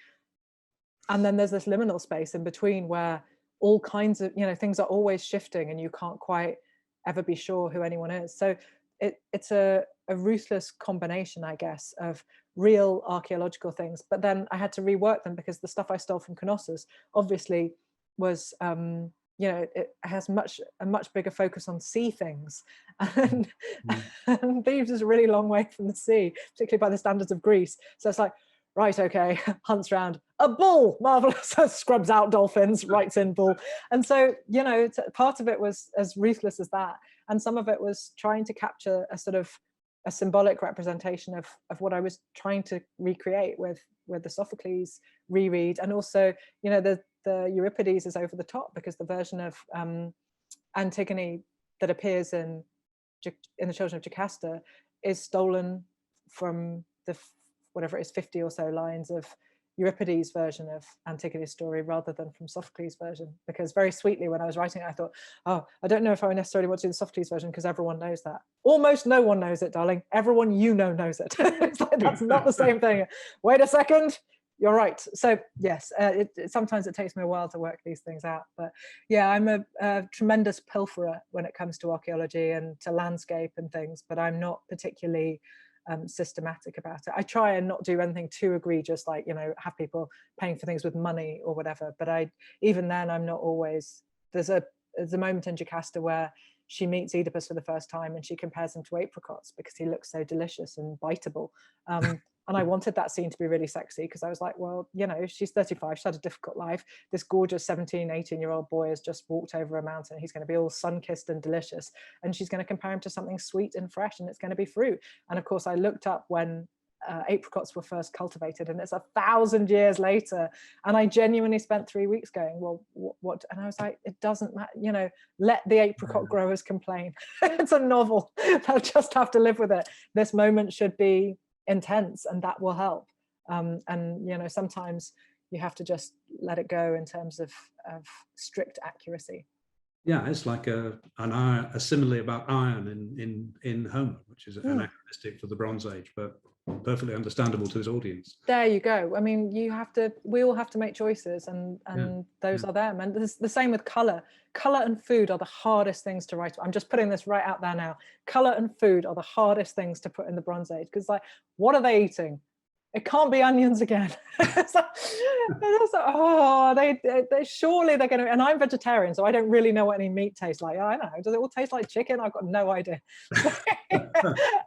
And then there's this liminal space in between where all kinds of, things are always shifting and you can't quite ever be sure who anyone is. So it's a ruthless combination, I guess, of real archaeological things, but then I had to rework them because the stuff I stole from Knossos obviously was, it has a much bigger focus on sea things, and Thebes is a really long way from the sea, particularly by the standards of Greece. So it's like, right, okay, hunts round a bull, marvelous, scrubs out dolphins, writes in bull. And so, part of it was as ruthless as that. And some of it was trying to capture a sort of a symbolic representation of what I was trying to recreate with the Sophocles reread. And also, the Euripides is over the top because the version of Antigone that appears in the Children of Jocasta is stolen from the whatever it is, 50 or so lines of Euripides' version of Antigone's story rather than from Sophocles' version, because very sweetly when I was writing it, I thought, oh, I don't know if I necessarily want to do the Sophocles version because everyone knows that. Almost no one knows it, darling. Everyone you know knows it. It's like, that's not the same thing. Wait a second. You're right. So yes, sometimes it takes me a while to work these things out. But yeah, I'm a tremendous pilferer when it comes to archaeology and to landscape and things, but I'm not particularly systematic about it. I try and not do anything too egregious, like, you know, have people paying for things with money or whatever. But even then, I'm not always. There's a moment in Jocasta where she meets Oedipus for the first time and she compares him to apricots because he looks so delicious and biteable. And I wanted that scene to be really sexy because I was like, well, you know, she's 35, she's had a difficult life. This gorgeous 17, 18-year-old boy has just walked over a mountain. He's going to be all sun-kissed and delicious. And she's going to compare him to something sweet and fresh, and it's going to be fruit. And of course, I looked up when apricots were first cultivated, and it's 1,000 years later. And I genuinely spent 3 weeks going, well, what? And I was like, it doesn't matter, you know, let the apricot growers complain. It's a novel. They'll just have to live with it. This moment should be intense, and that will help. And you know, sometimes you have to just let it go in terms of strict accuracy. Yeah, it's like a simile about iron in Homer, which is anachronistic for the Bronze Age, but perfectly understandable to his audience. There you go. I mean, we all have to make choices, and those are them. And this, the same with color. Color and food are the hardest things to write. I'm just putting this right out there now. Color and food are the hardest things to put in the Bronze Age, because like, what are they eating? It can't be onions again. It's like, oh, they surely they're going to, and I'm vegetarian, so I don't really know what any meat tastes like. I don't know. Does it all taste like chicken? I've got no idea.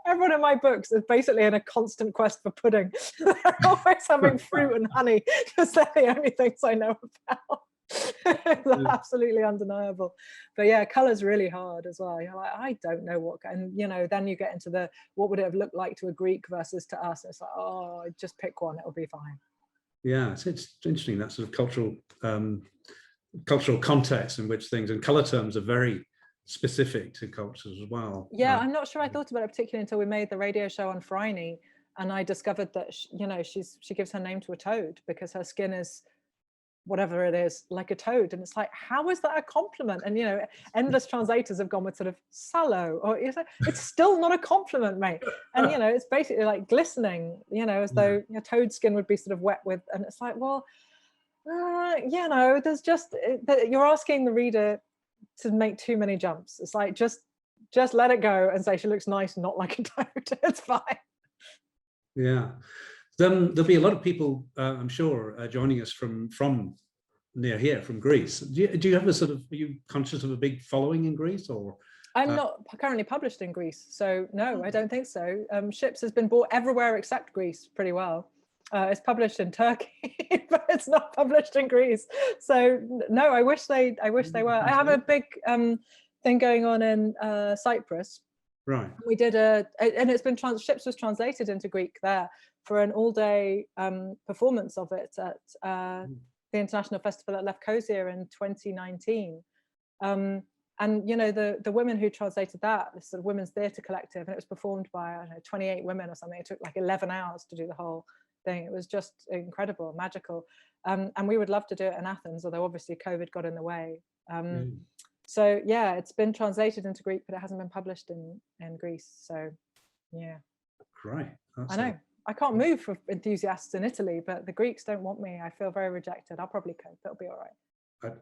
Everyone in my books is basically in a constant quest for pudding. They're always having fruit and honey, because they're the only things I know about. It's absolutely undeniable. But yeah, color's really hard as well. You're like, I don't know what, and you know, then you get into the what would it have looked like to a Greek versus to us. It's like, oh, just pick one, it'll be fine. Yeah, it's interesting, that sort of cultural context in which things and color terms are very specific to cultures as well. Yeah, I'm not sure I thought about it particularly until we made the radio show on Phryne, and I discovered that you know, she gives her name to a toad because her skin is whatever it is, like a toad. And it's like, how is that a compliment? And you know, endless translators have gone with sort of sallow, or it's still not a compliment, mate. And you know, it's basically like glistening, you know, as though your toad skin would be sort of wet with, and it's like, well, you know, there's just, you're asking the reader to make too many jumps. It's like, just let it go and say she looks nice, not like a toad. It's fine. Yeah. Then there'll be a lot of people, I'm sure, joining us from near here, from Greece. Do you have a sort of, are you conscious of a big following in Greece, or? I'm not currently published in Greece, so no, I don't think so. Ships has been bought everywhere except Greece pretty well. It's published in Turkey, but it's not published in Greece. So no, I wish they were. I have a big thing going on in Cyprus. Right. We did and it's been Ships was translated into Greek there for an all-day performance of it at the International Festival at Lefkosia in 2019. And you know, the women who translated that, this sort of women's theatre collective, and it was performed by, I don't know, 28 women or something. It took like 11 hours to do the whole thing. It was just incredible, magical. And we would love to do it in Athens, although obviously COVID got in the way. So yeah, it's been translated into Greek, but it hasn't been published in Greece. So yeah. Right. I know. I can't move for enthusiasts in Italy, but the Greeks don't want me. I feel very rejected. I'll probably cope. It'll be all right.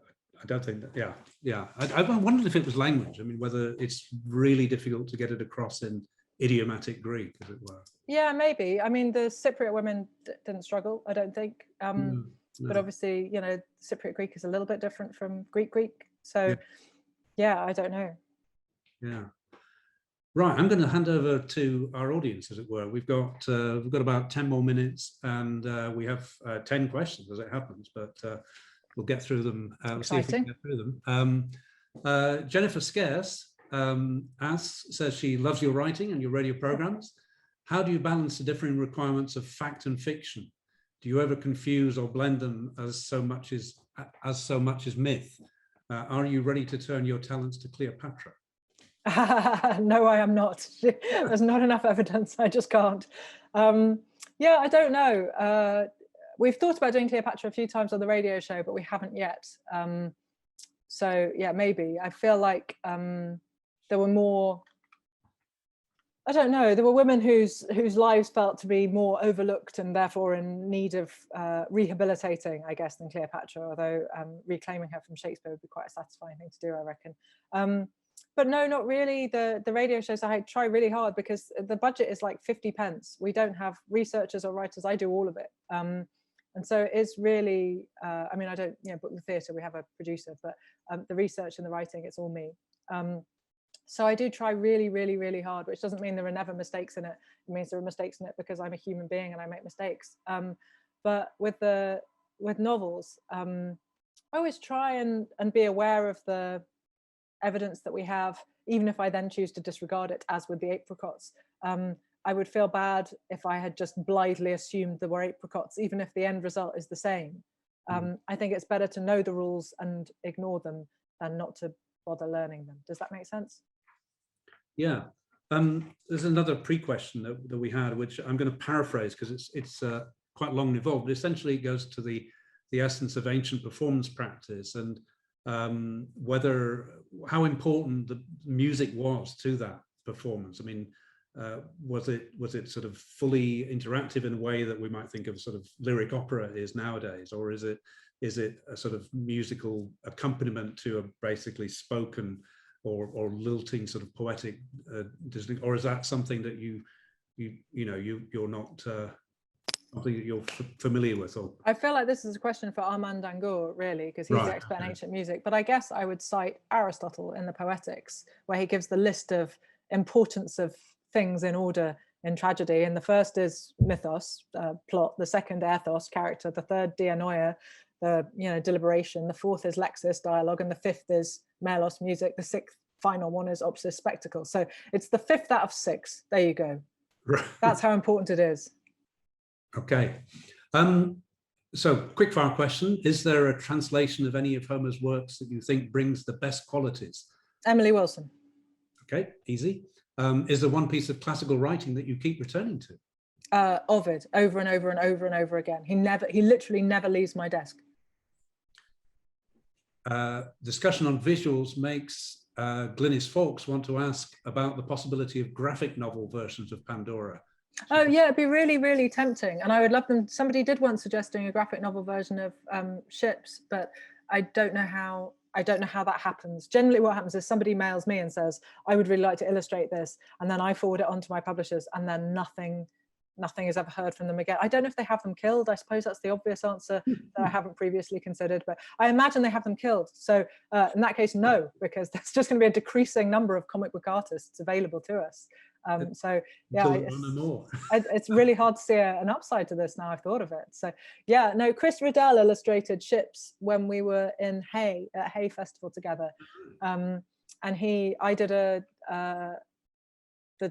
I don't think that, yeah. I wondered if it was language. I mean, whether it's really difficult to get it across in idiomatic Greek, as it were. Yeah, maybe. I mean, the Cypriot women didn't struggle, I don't think. No. But obviously, you know, Cypriot Greek is a little bit different from Greek. So yeah, I don't know. Yeah. Right, I'm going to hand over to our audience, as it were. We've got about 10 more minutes, and we have 10 questions as it happens, but we'll get through them. We'll see if we can get through them. Jennifer Scarce says she loves your writing and your radio programs. How do you balance the differing requirements of fact and fiction? Do you ever confuse or blend them as so much as myth? Are you ready to turn your talents to Cleopatra? No, I am not. There's not enough evidence. I just can't. Yeah, I don't know. we've thought about doing Cleopatra a few times on the radio show, but we haven't yet. So yeah, maybe. I feel like there were more, I don't know, there were women whose lives felt to be more overlooked and therefore in need of rehabilitating, I guess, than Cleopatra, although reclaiming her from Shakespeare would be quite a satisfying thing to do, I reckon. But no, not really. The radio shows, I try really hard because the budget is like 50 pence. We don't have researchers or writers. I do all of it. And so it's really, I mean, I don't, book the theatre, we have a producer, but the research and the writing, it's all me. So I do try really, really, really hard, which doesn't mean there are never mistakes in it. It means there are mistakes in it because I'm a human being and I make mistakes. But with novels, I always try and be aware of the evidence that we have, even if I then choose to disregard it, as with the apricots. I would feel bad if I had just blithely assumed there were apricots, even if the end result is the same. I think it's better to know the rules and ignore them than not to bother learning them. Does that make sense? Yeah. There's another pre-question that we had, which I'm going to paraphrase because it's quite long and involved, but essentially it goes to the essence of ancient performance practice and how important the music was to that performance. I mean, was it sort of fully interactive in a way that we might think of sort of lyric opera is nowadays, or is it a sort of musical accompaniment to a basically spoken or lilting sort of poetic Disney, or is that something that you're not something that you're familiar with? Or I feel like this is a question for Armand Dangour, really, because he's the expert in ancient music. But I guess I would cite Aristotle in the Poetics, where he gives the list of importance of things in order in tragedy. And the first is mythos, plot. The second, ethos, character. The third, dianoia, the deliberation. The fourth is lexis, dialogue, and the fifth is melos, music. The sixth, final one, is opsis, spectacle. So it's the fifth out of six. There you go. Right. That's how important it is. Okay. So quick fire question: is there a translation of any of Homer's works that you think brings the best qualities? Emily Wilson. Okay, easy. Is there one piece of classical writing that you keep returning to? Ovid, over and over and over and over again. He literally never leaves my desk. Discussion on visuals makes Glynis Fawkes want to ask about the possibility of graphic novel versions of Pandora. Oh yeah, it'd be really, really tempting. And I would love them. Somebody did once suggest doing a graphic novel version of Ships, but I don't know how that happens. Generally what happens is somebody mails me and says, I would really like to illustrate this. And then I forward it on to my publishers, and then nothing is ever heard from them again. I don't know if they have them killed. I suppose that's the obvious answer that I haven't previously considered, but I imagine they have them killed. So in that case, no, because there's just going to be a decreasing number of comic book artists available to us. So yeah, it's really hard to see an upside to this now I've thought of it. So yeah, no, Chris Riddell illustrated Ships when we were in Hay at Hay Festival together. And I did the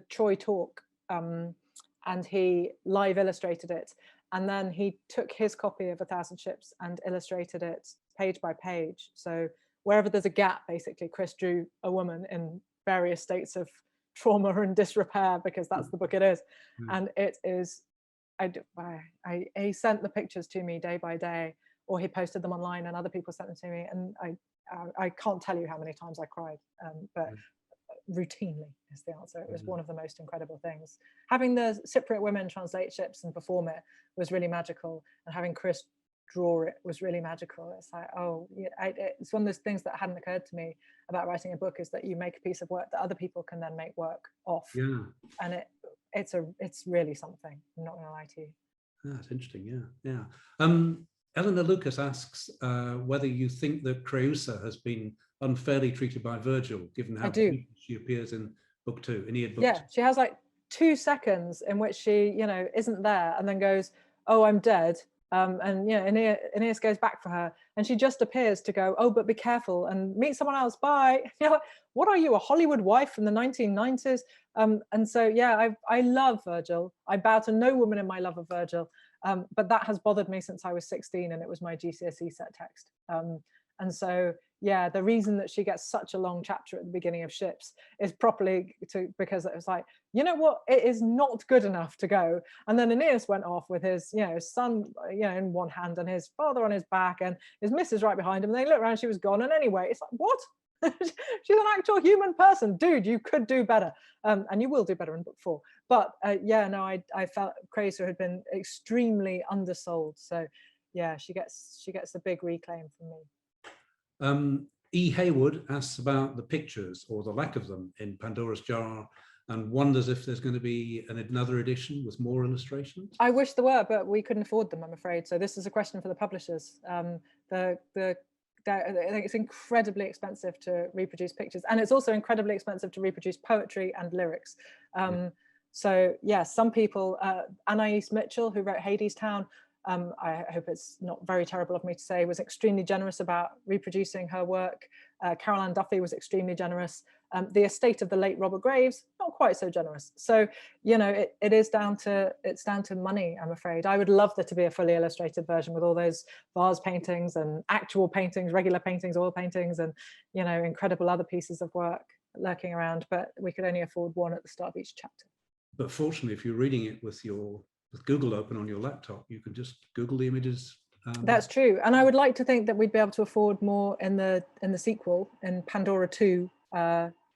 Troy talk, and he live illustrated it. And then he took his copy of 1,000 Ships and illustrated it page by page. So wherever there's a gap, basically, Chris drew a woman in various states of trauma and disrepair, because that's the book it is. And it is, he sent the pictures to me day by day, or he posted them online and other people sent them to me. And I can't tell you how many times I cried, but routinely is the answer. It was one of the most incredible things. Having the Cypriot women translate Ships and perform it was really magical, and having Chris draw it was really magical. It's like, oh yeah, it's one of those things that hadn't occurred to me about writing a book, is that you make a piece of work that other people can then make work off. And it's really something. I'm not gonna lie to you. That's interesting. Yeah. Eleanor Lucas asks whether you think that Creusa has been unfairly treated by Virgil, given how she appears in book 2, Aeneid book 2. Yeah, she has like 2 seconds in which she, isn't there, and then goes, "Oh, I'm dead." And Aeneas goes back for her, and she just appears to go, "Oh, but be careful and meet someone else. Bye." What are you, a Hollywood wife from the 1990s? And so yeah, I love Virgil. I bow to no woman in my love of Virgil. But that has bothered me since I was 16, and it was my GCSE set text. And so yeah, the reason that she gets such a long chapter at the beginning of Ships is properly because it was like, you know what, it is not good enough to go. And then Aeneas went off with his, you know, son, you know, in one hand and his father on his back and his missus right behind him. And they looked around, she was gone. And anyway, it's like, what? She's an actual human person, dude. You could do better, and you will do better in book 4. But yeah, no, I felt Creusa had been extremely undersold. So yeah, she gets the big reclaim from me. E. Haywood asks about the pictures or the lack of them in Pandora's Jar and wonders if there's going to be another edition with more illustrations. I wish there were, but we couldn't afford them, I'm afraid. So this is a question for the publishers. I think it's incredibly expensive to reproduce pictures, and it's also incredibly expensive to reproduce poetry and lyrics. So yeah, some people, Anais Mitchell, who wrote Hadestown, I hope it's not very terrible of me to say, was extremely generous about reproducing her work. Caroline Duffy was extremely generous. The estate of the late Robert Graves, not quite so generous. So, you know, it's down to money, I'm afraid. I would love there to be a fully illustrated version with all those vase paintings and actual paintings, regular paintings, oil paintings, and, you know, incredible other pieces of work lurking around, but we could only afford one at the start of each chapter. But fortunately, if you're reading it with Google open on your laptop, you can just Google the images. That's true, and I would like to think that we'd be able to afford more in the sequel, in Pandora 2.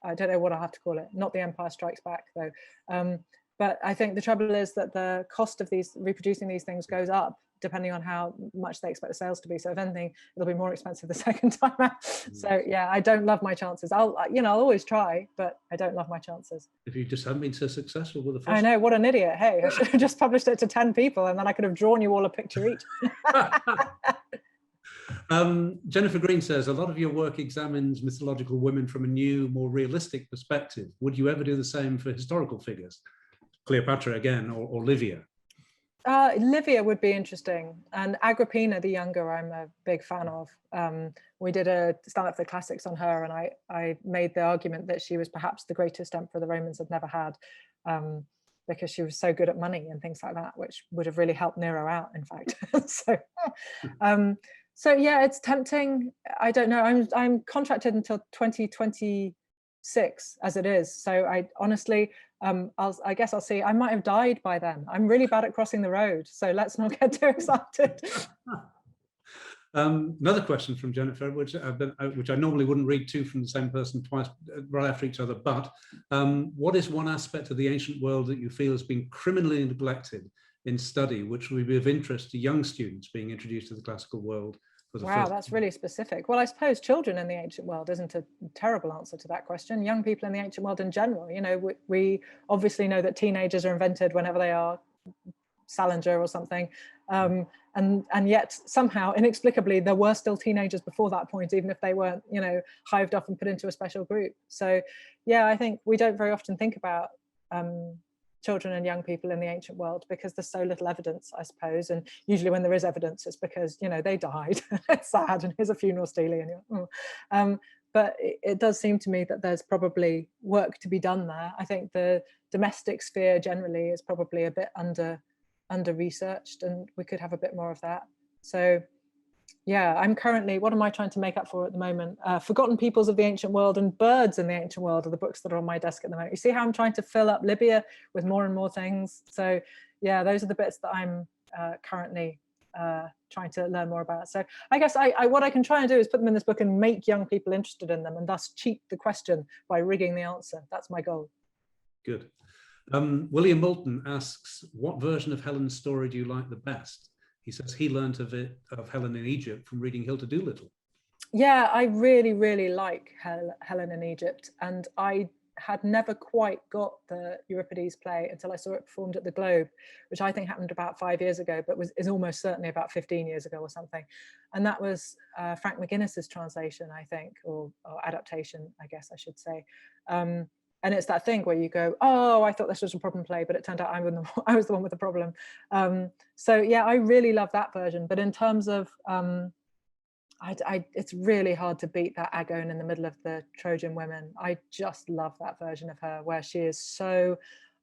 I don't know what I'll have to call it, not The Empire Strikes Back though. But I think the trouble is that the cost of reproducing these things goes up depending on how much they expect the sales to be. So if anything, it'll be more expensive the second time out. So yeah, I don't love my chances. I'll always try, but I don't love my chances. If you just haven't been so successful with the first. I know, what an idiot. Hey, I should have just published it to 10 people and then I could have drawn you all a picture each. Jennifer Green says, a lot of your work examines mythological women from a new, more realistic perspective. Would you ever do the same for historical figures? Cleopatra again, or Livia? Livia would be interesting, and Agrippina the Younger I'm a big fan of. We did a stand-up for the classics on her, and I made the argument that she was perhaps the greatest emperor the Romans had never had, because she was so good at money and things like that, which would have really helped Nero out, in fact. So yeah, it's tempting. I don't know. I'm contracted until 2026 as it is. So I honestly, I guess I'll see. I might have died by then. I'm really bad at crossing the road, so let's not get too excited. Another question from Jennifer, which I normally wouldn't read two from the same person twice right after each other, but what is one aspect of the ancient world that you feel has been criminally neglected in study, which would be of interest to young students being introduced to the classical world? Wow, that's really specific. Well, I suppose children in the ancient world isn't a terrible answer to that question. Young people in the ancient world in general, you know, we obviously know that teenagers are invented whenever they are Salinger or something, and yet somehow inexplicably there were still teenagers before that point, even if they weren't, you know, hived off and put into a special group. So yeah, I think we don't very often think about children and young people in the ancient world because there's so little evidence, I suppose, and usually when there is evidence it's because, you know, they died. It's sad, and here's a funeral stealing, and you're, oh. But it does seem to me that there's probably work to be done there. I think the domestic sphere generally is probably a bit under researched, and we could have a bit more of that. So yeah, I'm currently, what am I trying to make up for at the moment? Forgotten Peoples of the Ancient World and Birds in the Ancient World are the books that are on my desk at the moment. You see how I'm trying to fill up Libya with more and more things? So yeah, those are the bits that I'm currently trying to learn more about. So I guess what I can try and do is put them in this book and make young people interested in them, and thus cheat the question by rigging the answer. That's my goal. Good. William Moulton asks, what version of Helen's story do you like the best? He says he learnt of Helen in Egypt from reading Hilda Doolittle. Yeah, I really, really like Helen in Egypt, and I had never quite got the Euripides play until I saw it performed at the Globe, which I think happened about 5 years ago, but is almost certainly about 15 years ago or something. And that was Frank McGuinness's translation, I think, or adaptation, I guess I should say. And it's that thing where you go, oh, I thought this was a problem play, but it turned out I was the one with the problem. So yeah, I really love that version. But in terms of, it's really hard to beat that Agone in the middle of the Trojan women. I just love that version of her, where she is so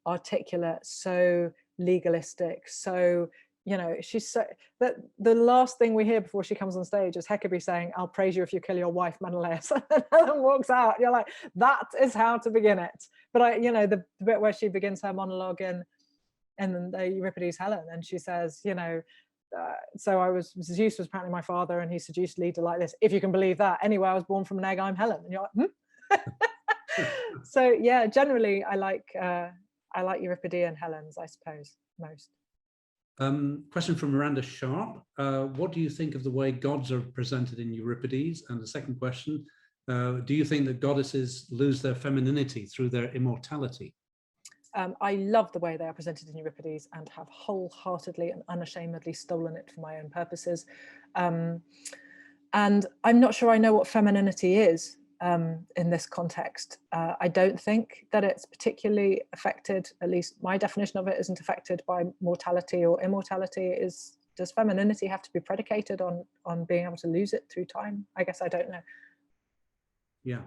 articulate, so legalistic, so you know, she's so that the last thing we hear before she comes on stage is Hecate saying, "I'll praise you if you kill your wife, Menelaus," and Helen walks out. You're like, that is how to begin it. But you know, the bit where she begins her monologue in the Euripides Helen, and she says, you know, so Zeus was apparently my father, and he seduced Leda like this. If you can believe that. Anyway, I was born from an egg. I'm Helen, and you're like, So yeah, generally I like Euripidean Helens, I suppose, most. Question from Miranda Sharp. What do you think of the way gods are presented in Euripides? And the second question, do you think that goddesses lose their femininity through their immortality? I love the way they are presented in Euripides and have wholeheartedly and unashamedly stolen it for my own purposes. And I'm not sure I know what femininity is in this context. I don't think that it's particularly affected, at least my definition of it isn't affected by mortality or immortality. Does femininity have to be predicated on being able to lose it through time? I guess I don't know. Yeah.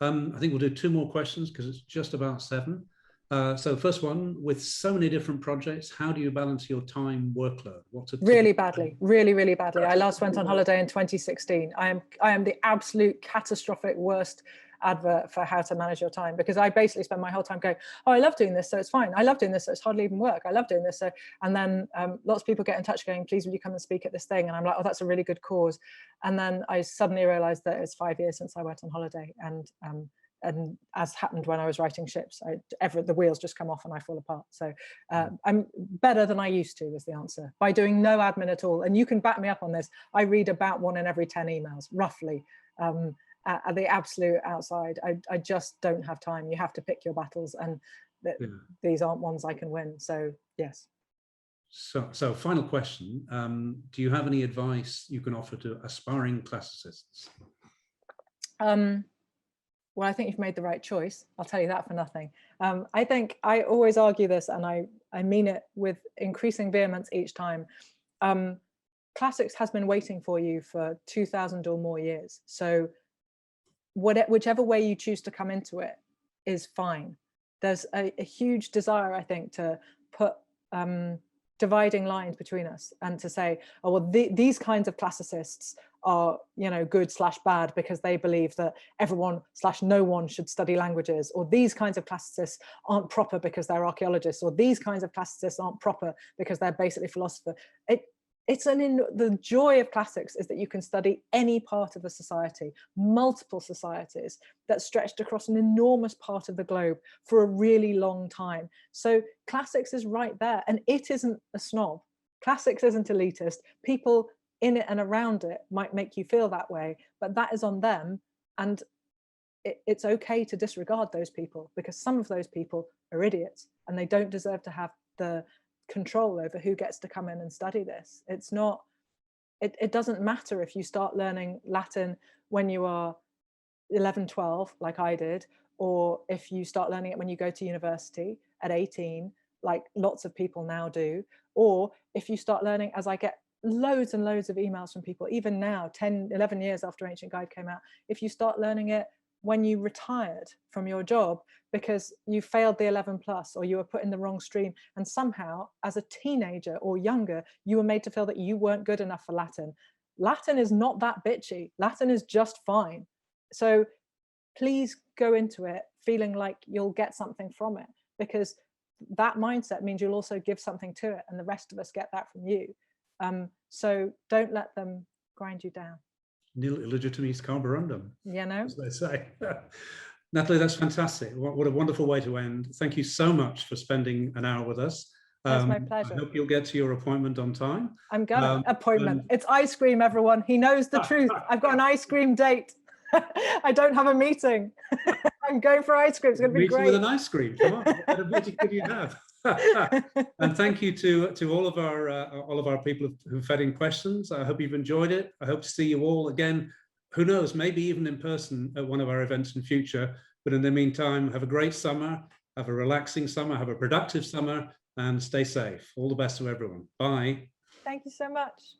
I think we'll do 2 more questions because it's just about 7. So first one, with so many different projects, how do you balance your time workload? Really badly, really badly. I last went on holiday in 2016. I am the absolute catastrophic worst advert for how to manage your time, because I basically spend my whole time going, oh, I love doing this, so it's fine. I love doing this, so it's hardly even work. I love doing this. So, and then lots of people get in touch going, please, will you come and speak at this thing? And I'm like, oh, that's a really good cause. And then I suddenly realized that it's 5 years since I went on holiday. And as happened when I was writing ships, the wheels just come off and I fall apart. So I'm better than I used to, is the answer, by doing no admin at all. And you can back me up on this. I read about 1 in every 10 emails, roughly, at the absolute outside. I just don't have time. You have to pick your battles, and these aren't ones I can win. So yes. So final question. Do you have any advice you can offer to aspiring classicists? Well, I think you've made the right choice. I'll tell you that for nothing. I think I always argue this, and I mean it with increasing vehemence each time. Classics has been waiting for you for 2,000 or more years. So whichever way you choose to come into it is fine. There's a huge desire, I think, to put dividing lines between us and to say, oh, well, these kinds of classicists are, you know, good / bad because they believe that everyone / no one should study languages, or these kinds of classicists aren't proper because they're archaeologists, or these kinds of classicists aren't proper because they're basically philosophers. The joy of classics is that you can study any part of a society, multiple societies that stretched across an enormous part of the globe for a really long time. So classics is right there, and it isn't a snob. Classics isn't elitist. People in it and around it might make you feel that way, but that is on them. And it's okay to disregard those people, because some of those people are idiots and they don't deserve to have the control over who gets to come in and study this. It's not, it doesn't matter if you start learning Latin when you are 11, 12, like I did, or if you start learning it when you go to university at 18, like lots of people now do, or if you start learning, as I get loads and loads of emails from people, even now, 10, 11 years after Ancient Guide came out, if you start learning it when you retired from your job because you failed the 11 plus, or you were put in the wrong stream, and somehow as a teenager or younger, you were made to feel that you weren't good enough for Latin. Latin is not that bitchy. Latin is just fine. So please go into it feeling like you'll get something from it, because that mindset means you'll also give something to it, and the rest of us get that from you. So don't let them grind you down. Nil illegitimis carborundum, you know, as they say. Natalie, that's fantastic. What a wonderful way to end. Thank you so much for spending an hour with us. That's my pleasure. I hope you'll get to your appointment on time. I'm gonna appointment. It's ice cream, everyone. He knows the truth. I've got an ice cream date. I don't have a meeting. I'm going for ice cream. It's going to be great. With an ice cream. Come on, what better meeting could you have? And thank you to all of our people who fed in questions. I hope you've enjoyed it. I hope to see you all again. Who knows? Maybe even in person at one of our events in future. But in the meantime, have a great summer. Have a relaxing summer. Have a productive summer, and stay safe. All the best to everyone. Bye. Thank you so much.